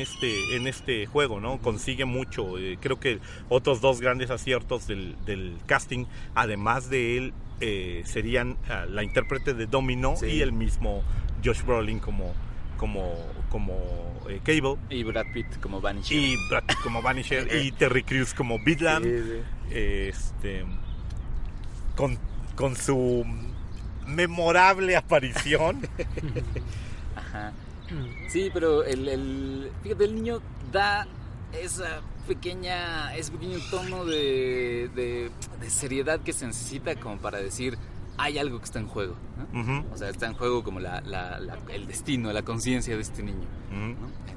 S1: este juego, ¿no? Consigue mucho. Creo que otros 2 grandes aciertos del casting, además de él, serían la intérprete de Domino y el mismo Josh Brolin como Cable.
S3: Y Brad Pitt como Vanisher.
S1: Y Terry Crews como Bedlam. Con su memorable aparición.
S3: Ajá. Sí, pero fíjate, el niño da ese pequeño tono de seriedad que se necesita como para decir hay algo que está en juego, ¿no? Uh-huh. O sea, está en juego como el destino, la conciencia de este niño, uh-huh. ¿no?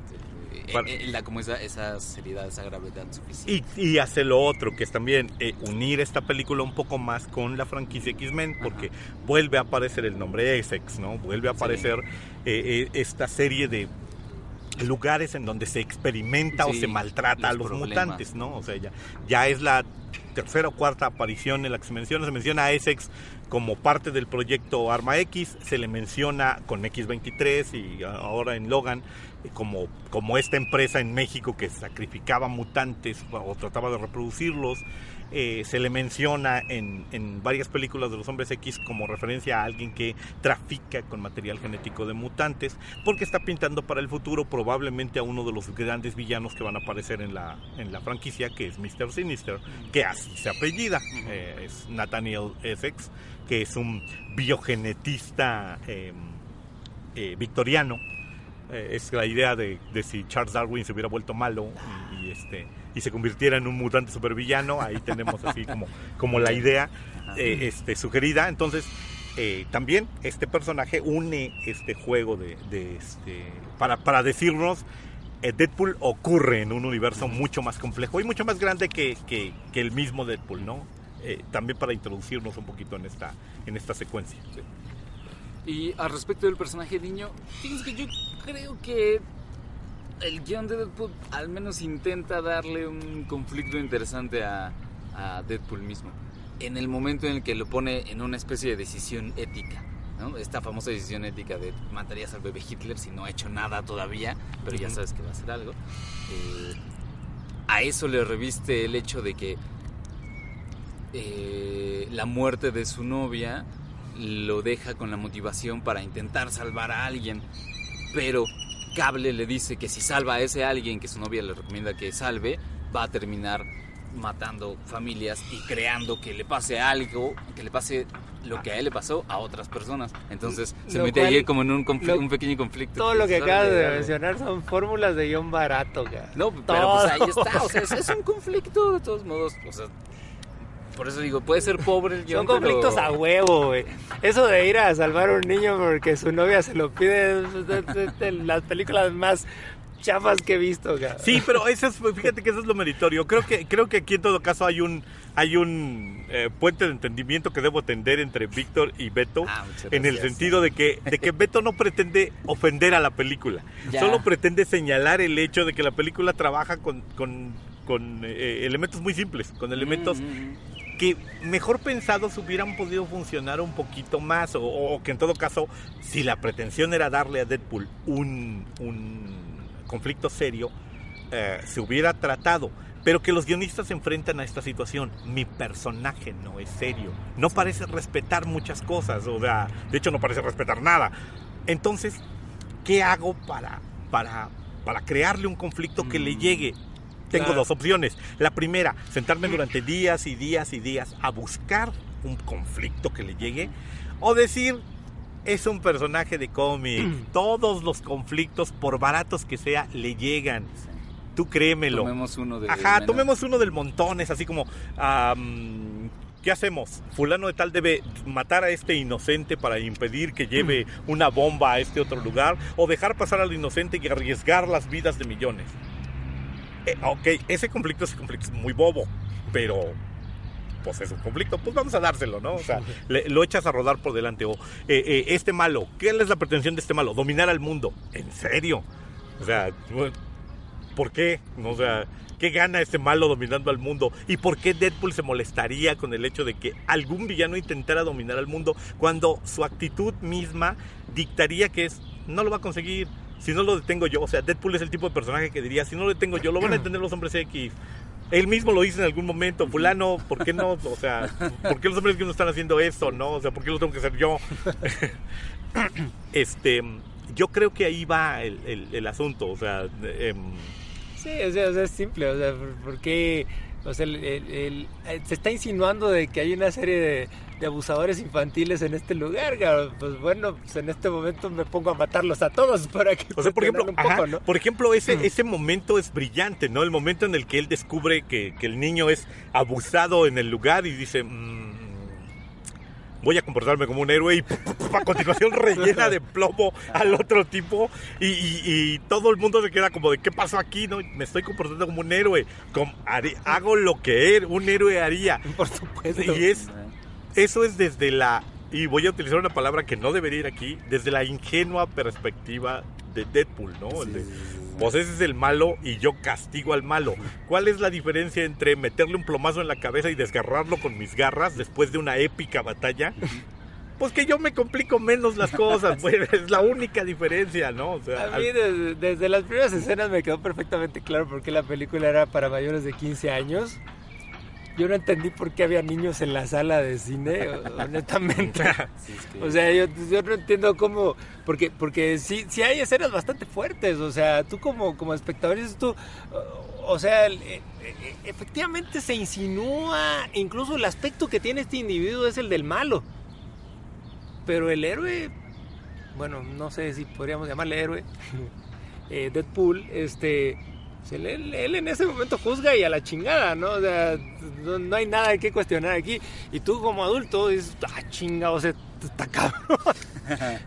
S3: Él da como esa seriedad, esa gravedad suficiente. Y
S1: hace lo otro, que es también unir esta película un poco más con la franquicia X-Men, porque vuelve a aparecer el nombre Essex, ¿no? Vuelve a aparecer esta serie de lugares en donde se experimenta o se maltrata a los mutantes, ¿no? O sea, ya es la 3ª o 4ª aparición en la que se menciona a Essex como parte del proyecto Arma X, se le menciona con X-23 y ahora en Logan como esta empresa en México que sacrificaba mutantes o trataba de reproducirlos. Se le menciona en varias películas de los Hombres X como referencia a alguien que trafica con material genético de mutantes, porque está pintando para el futuro probablemente a uno de los grandes villanos que van a aparecer en la franquicia, que es Mr. Sinister, que así se apellida, es Nathaniel Essex, que es un biogenetista victoriano. Es la idea de si Charles Darwin se hubiera vuelto malo y se convirtiera en un mutante supervillano. Ahí tenemos así como la idea sugerida. Entonces también este personaje une este juego para decirnos Deadpool ocurre en un universo mucho más complejo y mucho más grande que el mismo Deadpool, ¿no? También para introducirnos un poquito en esta secuencia. ¿Sí?
S3: Y al respecto del personaje niño, fíjense que yo creo que el guión de Deadpool al menos intenta darle un conflicto interesante a Deadpool mismo, en el momento en el que lo pone en una especie de decisión ética, ¿no? Esta famosa decisión ética de matarías al bebé Hitler si no ha hecho nada todavía, pero ya sabes que va a hacer algo. A eso le reviste el hecho de que la muerte de su novia lo deja con la motivación para intentar salvar a alguien, pero Cable le dice que si salva a ese alguien que su novia le recomienda que salve, va a terminar matando familias y creando que le pase algo, que le pase lo que a él le pasó a otras personas. Entonces se mete ahí como en un pequeño conflicto.
S2: Todo lo que acabas de mencionar son fórmulas de guión barato, cara.
S3: No, pero pues ahí está, o sea, es un conflicto de todos modos, o sea, por eso digo, puede ser pobre el guión.
S2: Son conflictos a huevo, güey. Eso de ir a salvar a un niño porque su novia se lo pide es de las películas más chafas que he visto, cabrón.
S1: Sí, pero fíjate que eso es lo meritorio. Creo que aquí en todo caso hay un puente de entendimiento que debo tender entre Víctor y Beto, en el sentido de que Beto no pretende ofender a la película, solo pretende señalar el hecho de que la película trabaja con elementos muy simples, con elementos que mejor pensados hubieran podido funcionar un poquito más, o que en todo caso, si la pretensión era darle a Deadpool un conflicto serio, se hubiera tratado, pero que los guionistas se enfrentan a esta situación. Mi personaje no es serio, no parece respetar muchas cosas, o sea, de hecho no parece respetar nada. Entonces, ¿qué hago para crearle un conflicto que le llegue? Tengo dos opciones. La primera, sentarme durante días y días y días a buscar un conflicto que le llegue, o decir, es un personaje de cómic, todos los conflictos, por baratos que sea, le llegan. Tú créemelo.
S3: Tomemos uno
S1: tomemos uno del montón. Es así como, ¿qué hacemos? Fulano de tal debe matar a este inocente para impedir que lleve una bomba a este otro lugar, o dejar pasar al inocente y arriesgar las vidas de millones. Ese conflicto es muy bobo, pero pues es un conflicto, pues vamos a dárselo, ¿no? O sea, lo echas a rodar por delante. O este malo, ¿qué es la pretensión de este malo? Dominar al mundo. ¿En serio? O sea, ¿por qué? O sea, ¿qué gana este malo dominando al mundo? ¿Y por qué Deadpool se molestaría con el hecho de que algún villano intentara dominar al mundo cuando su actitud misma dictaría que no lo va a conseguir? Si no lo detengo yo, o sea, Deadpool es el tipo de personaje que diría, si no lo detengo yo, lo van a detener los hombres X. Él mismo lo dice en algún momento, fulano, ¿por qué no? O sea, ¿por qué los hombres X no están haciendo esto, no? O sea, ¿por qué lo tengo que hacer yo? Yo creo que ahí va el asunto, o sea...
S2: Sí, o sea, es simple, o sea, porque... O sea, se está insinuando de que hay una serie de abusadores infantiles en este lugar, cabrón. Pues bueno, pues en este momento me pongo a matarlos a todos para que...
S1: O sea, por ejemplo,
S2: un poco, ¿no?
S1: Por ejemplo, ese momento es brillante, ¿no? El momento en el que él descubre que el niño es abusado en el lugar y dice... voy a comportarme como un héroe, y a continuación rellena de plomo al otro tipo y todo el mundo se queda como de ¿qué pasó aquí? No, me estoy comportando como un héroe, hago lo que un héroe haría.
S2: Por supuesto.
S1: Y eso es desde y voy a utilizar una palabra que no debería ir aquí, desde la ingenua perspectiva de Deadpool, ¿no? Pues ese es el malo y yo castigo al malo. ¿Cuál es la diferencia entre meterle un plomazo en la cabeza y desgarrarlo con mis garras después de una épica batalla? Pues que yo me complico menos las cosas, pues es la única diferencia, ¿no? O sea,
S2: a mí desde las primeras escenas me quedó perfectamente claro por qué la película era para mayores de 15 años. Yo no entendí por qué había niños en la sala de cine, honestamente. O sea, yo no entiendo cómo... Porque sí hay escenas bastante fuertes. O sea, tú como espectador dices tú... O sea, efectivamente se insinúa... Incluso el aspecto que tiene este individuo es el del malo. Pero el héroe... Bueno, no sé si podríamos llamarle héroe. Deadpool, Él en ese momento juzga y a la chingada, ¿no? O sea, no hay nada que cuestionar aquí. Y tú como adulto dices, chinga, o sea, está cabrón.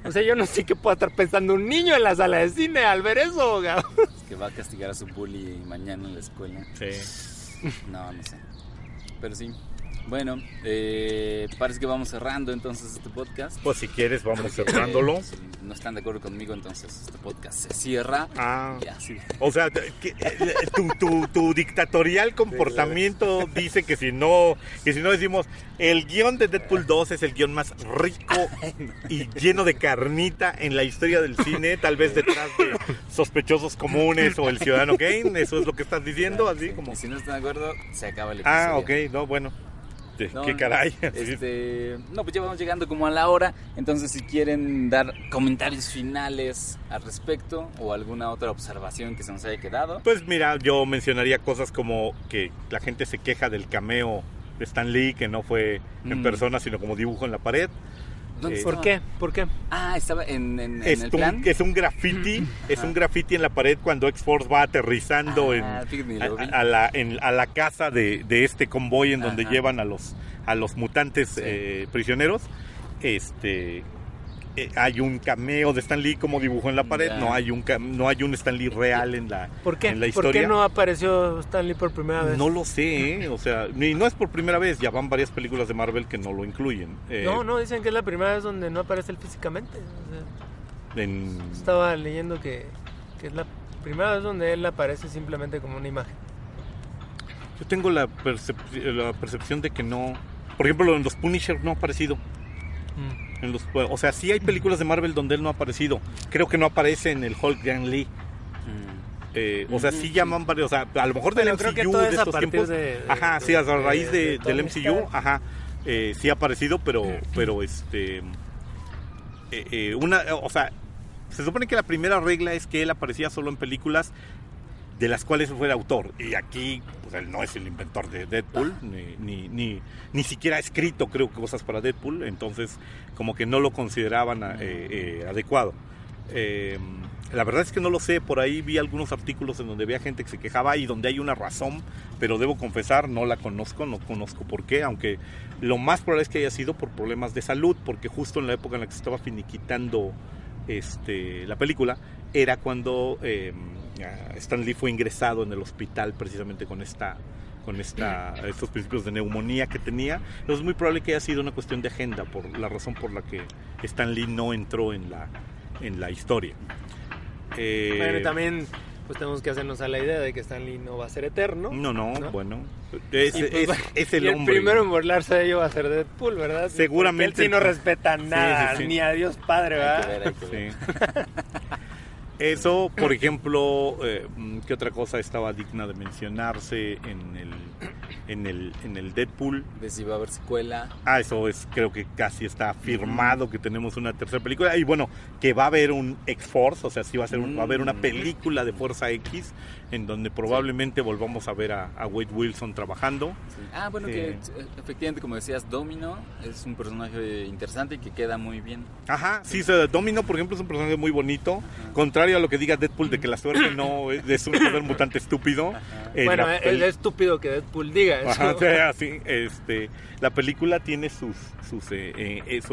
S2: O sea, yo no sé qué puede estar pensando un niño en la sala de cine al ver eso, cabrón.
S3: Que va a castigar a su bully mañana en la escuela.
S1: Sí.
S3: No sé. Pero sí. Bueno, parece que vamos cerrando entonces este podcast.
S1: Pues si quieres vamos
S3: Porque,
S1: cerrándolo.
S3: si no están de acuerdo conmigo, entonces este podcast se cierra. Ya, sí.
S1: O sea, tu dictatorial comportamiento dice que si no decimos el guión de Deadpool 2 es el guión más rico y lleno de carnita en la historia del cine, tal vez detrás de Sospechosos Comunes o El Ciudadano Kane, eso es lo que estás diciendo, así como...
S3: Y si no están de acuerdo, se acaba el episodio.
S1: Ok, no, bueno.
S3: No,
S1: ¿Qué caray?
S3: No, pues ya vamos llegando como a la hora. Entonces, si quieren dar comentarios finales al respecto o alguna otra observación que se nos haya quedado.
S1: Pues mira, yo mencionaría cosas como que la gente se queja del cameo de Stan Lee, que no fue en persona, sino como dibujo en la pared.
S2: ¿Por qué?
S3: Estaba en el plan.
S1: Es un graffiti, es un graffiti en la pared cuando X-Force va aterrizando a la casa de este convoy en donde llevan a los mutantes prisioneros. Hay un cameo de Stan Lee como dibujo en la pared, no hay un Stan Lee real en la historia.
S2: ¿Por qué no apareció Stan Lee por primera vez?
S1: No lo sé, o sea, no es por primera vez, ya van varias películas de Marvel que no lo incluyen.
S2: No, dicen que es la primera vez donde no aparece él físicamente. O sea, estaba leyendo que es la primera vez donde él aparece simplemente como una imagen.
S1: Yo tengo la percepción de que no. Por ejemplo, en los Punisher no ha aparecido. O sea, sí hay películas de Marvel donde él no ha aparecido. Creo que no aparece en el Hulk de Ang Lee. O sea, sí llaman varios. O sea, a lo mejor del MCU de estos tiempos. Sí, a raíz del MCU. Sí ha aparecido, pero o sea, se supone que la primera regla es que él aparecía solo en películas de las cuales él fue el autor. Y aquí, pues él no es el inventor de Deadpool, ni siquiera ha escrito, creo, cosas para Deadpool, entonces como que no lo consideraban adecuado. La verdad es que no lo sé, por ahí vi algunos artículos en donde había gente que se quejaba y donde hay una razón, pero debo confesar, no conozco por qué, aunque lo más probable es que haya sido por problemas de salud, porque justo en la época en la que se estaba finiquitando la película, era cuando Stan Lee fue ingresado en el hospital precisamente con estos principios de neumonía que tenía. Entonces es muy probable que haya sido una cuestión de agenda, por la razón por la que Stan Lee no entró en la historia.
S2: Bueno, también pues tenemos que hacernos a la idea de que Stan Lee no va a ser eterno.
S1: No, bueno, es el hombre.
S2: El primero en burlarse de ello va a ser Deadpool, ¿verdad?
S1: Seguramente.
S2: Porque él sí no respeta nada, ni a Dios Padre, ¿verdad?
S3: Hay que ver.
S1: Eso, por ejemplo, ¿qué otra cosa estaba digna de mencionarse en el Deadpool?
S3: De si va a haber secuela.
S1: Eso creo que casi está firmado que tenemos una tercera película. Y bueno, que va a haber un X-Force, o sea, sí va a haber una película de Fuerza X, en donde probablemente volvamos a ver a Wade Wilson trabajando.
S3: Sí. Bueno, que efectivamente, como decías, Domino es un personaje interesante y que queda muy bien.
S1: Sí, Domino, por ejemplo, es un personaje muy bonito. Contrario a lo que diga Deadpool de que la suerte no es un poder mutante estúpido.
S2: Bueno, es estúpido que Deadpool diga eso.
S1: Sí, la película tiene su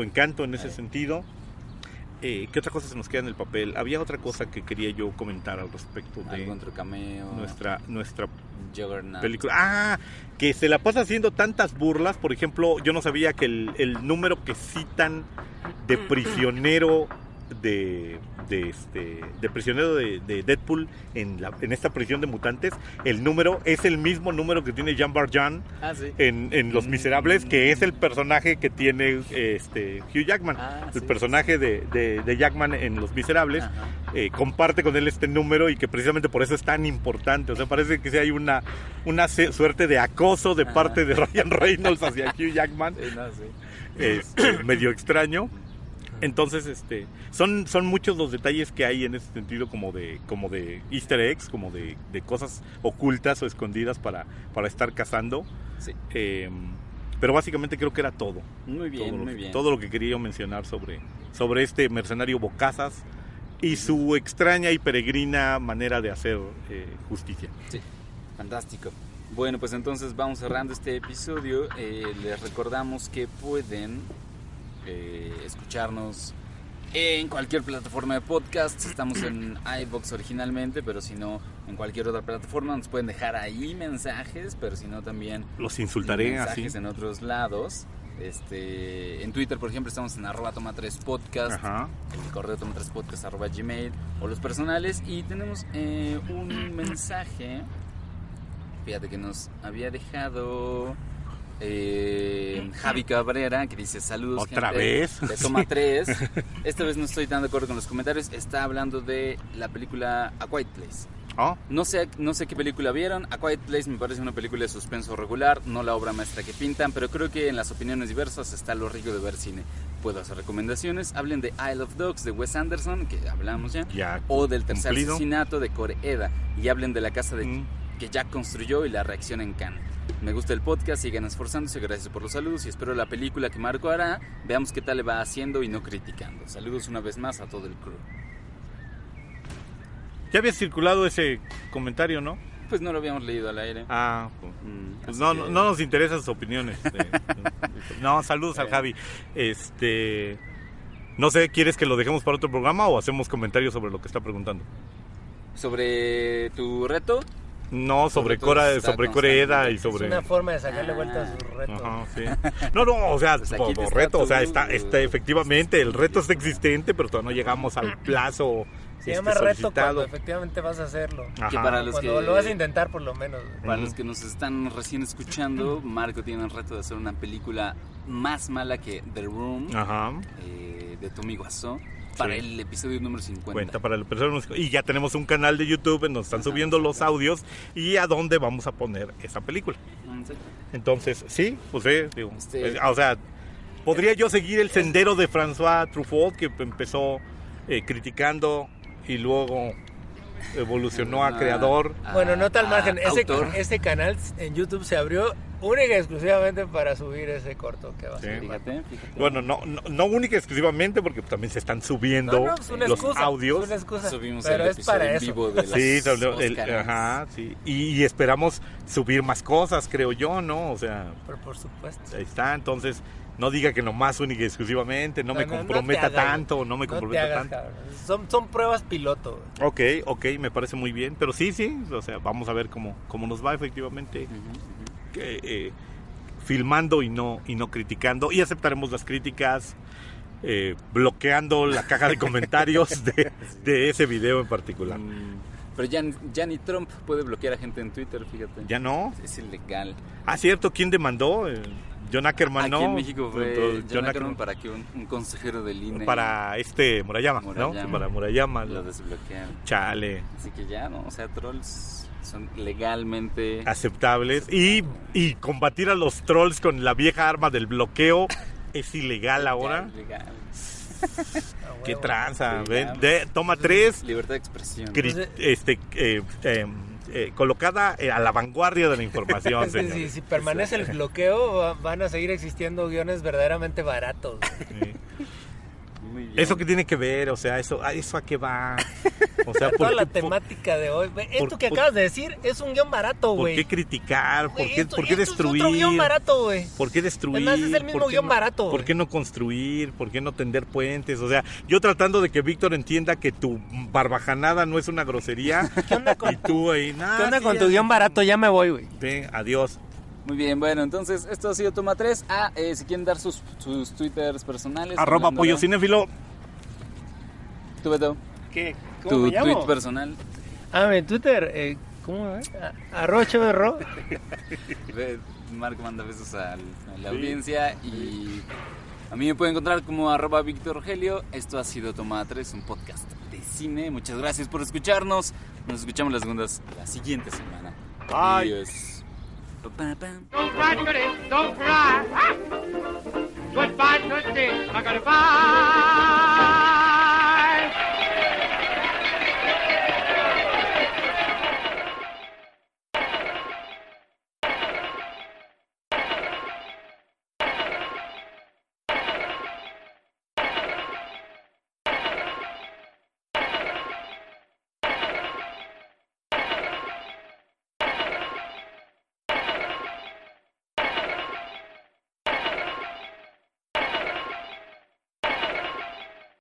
S1: encanto en ese sentido. ¿Qué otra cosa se nos queda en el papel? Había otra cosa que quería yo comentar al respecto de
S3: otro cameo,
S1: nuestra
S3: Juggernaut.
S1: Película. Que se la pasa haciendo tantas burlas. Por ejemplo, yo no sabía que el número que citan de prisionero de prisionero de Deadpool en esta prisión de mutantes, el número es el mismo número que tiene Jean Valjean en Los Miserables, que es el personaje que tiene Hugh Jackman. El personaje de Jackman en Los Miserables comparte con él este número, y que precisamente por eso es tan importante. O sea, parece que sí hay una suerte de acoso de parte de Ryan Reynolds hacia Hugh Jackman. Medio extraño. Entonces, son muchos los detalles que hay en ese sentido, como de easter eggs, como de cosas ocultas o escondidas para estar cazando.
S3: Sí.
S1: Pero básicamente creo que era todo.
S3: Muy bien.
S1: Todo lo que quería yo mencionar sobre este mercenario bocazas y su extraña y peregrina manera de hacer justicia.
S3: Sí, fantástico. Bueno, pues entonces vamos cerrando este episodio. Les recordamos que pueden escucharnos en cualquier plataforma de podcast. Estamos en iVoox originalmente, pero si no, en cualquier otra plataforma nos pueden dejar ahí mensajes, pero si no también
S1: los insultaré
S3: mensajes
S1: así
S3: en otros lados. En Twitter, por ejemplo, estamos en @toma3podcast, el correo toma3podcast@gmail, o los personales. Y tenemos un mensaje, fíjate, que nos había dejado Javi Cabrera, que dice: saludos,
S1: ¿otra
S3: gente
S1: vez?
S3: de Toma 3. Esta vez no estoy tan de acuerdo con los comentarios. Está hablando de la película A Quiet Place.
S1: ¿Oh?
S3: No sé qué película vieron. A Quiet Place me parece una película de suspenso regular, no la obra maestra que pintan, pero creo que en las opiniones diversas está lo rico de ver cine. Puedo hacer recomendaciones. Hablen de Isle of Dogs de Wes Anderson, que hablamos ya o del Tercer
S1: cumplido.
S3: Asesinato de Koreeda, y hablen de La casa que Jack construyó y la reacción en Cannes. Me gusta el podcast, sigan esforzándose, gracias por los saludos y espero la película que Marco hará. Veamos qué tal le va haciendo y no criticando. Saludos una vez más a todo el crew.
S1: Ya había circulado ese comentario, ¿no?
S3: Pues no lo habíamos leído al aire.
S1: Pues no nos interesan sus opiniones. No, saludos al Javi. No sé, ¿quieres que lo dejemos para otro programa o hacemos comentarios sobre lo que está preguntando?
S3: ¿Sobre tu reto?
S1: No, sobre Koreeda y sobre...
S2: Es una forma de sacarle vuelta a su reto.
S1: Ajá, sí. No, o sea,
S3: Pues
S1: por reto, o sea, está efectivamente, el reto está existente, pero todavía no llegamos al plazo.
S2: Se llama reto cuando efectivamente vas a hacerlo.
S3: Que para los
S2: cuando lo vas a intentar, por lo menos.
S3: Para los que nos están recién escuchando, Marco tiene el reto de hacer una película más mala que The Room, de Tommy Wiseau, para el episodio número 50.
S1: Para el episodio, y ya tenemos un canal de YouTube en donde están subiendo los audios y a dónde vamos a poner esa película. Entonces, sí, pues digo, o sea, podría yo seguir el sendero de François Truffaut, que empezó criticando y luego evolucionó a creador.
S2: Bueno, no tal margen. Ese canal en YouTube se abrió única y exclusivamente para subir ese corto que va a ser.
S3: Fíjate.
S1: Bueno, no única y exclusivamente, porque también se están subiendo los audios.
S3: Subimos
S2: pero
S3: el
S2: es para
S3: episodio en
S2: eso.
S3: vivo de los
S1: sí. Y esperamos subir más cosas, creo yo, ¿no? O sea,
S2: pero por supuesto.
S1: Ahí está, entonces no diga que nomás única y exclusivamente, no me comprometa tanto.
S2: Son pruebas piloto.
S1: Ok, me parece muy bien, pero sí, o sea, vamos a ver cómo nos va efectivamente filmando y no criticando, y aceptaremos las críticas bloqueando la caja de comentarios de ese video en particular.
S3: Pero ya ni Trump puede bloquear a gente en Twitter, fíjate.
S1: ¿Ya no?
S3: Es ilegal.
S1: Cierto, ¿quién demandó? John Ackerman, ¿no?
S3: Aquí en México fue John Ackerman para que un consejero del INE...
S1: Para Murayama, ¿no? Para Murayama.
S3: Lo desbloquearon.
S1: Chale.
S3: Así que ya, ¿no? O sea, trolls son legalmente...
S1: aceptables. Y combatir a los trolls con la vieja arma del bloqueo es ilegal ahora.
S3: Legal.
S1: Qué tranza. Toma 3.
S3: Libertad de expresión.
S1: Colocada a la vanguardia de la información.
S2: Si permanece el bloqueo, van a seguir existiendo guiones verdaderamente baratos.
S1: Sí. ¿Eso qué tiene que ver? O sea, ¿eso a qué va? O sea,
S2: toda la temática de hoy. Esto que acabas de decir es un guión barato, güey.
S1: ¿Por qué criticar? ¿Por qué destruir?
S2: Es otro guión barato, güey.
S1: ¿Por qué destruir?
S2: Además es el mismo guión barato.
S1: ¿Por qué no construir? ¿Por qué no tender puentes? O sea, yo tratando de que Víctor entienda que tu barbajanada no es una grosería.
S2: ¿Qué onda con
S1: tú ahí?
S2: ¿Qué onda con tu guión barato? Ya me voy, güey.
S1: Ven, adiós.
S3: Muy bien, bueno, entonces esto ha sido Toma 3. Si quieren dar sus twitters personales.
S1: @PolloCinéfilo.
S3: ¿Tú, Beto?
S2: ¿Qué?
S3: ¿Tu tweet personal?
S2: Mi Twitter, ¿cómo es? @CheverRo.
S3: Marco manda besos a la audiencia y a mí me pueden encontrar como @VictorRogelio. Esto ha sido Toma 3, un podcast de cine. Muchas gracias por escucharnos. Nos escuchamos la siguiente semana.
S1: Bye.
S3: Adiós.
S4: Don't cry, Shorty, don't cry. Goodbye, Shorty, I gotta bye.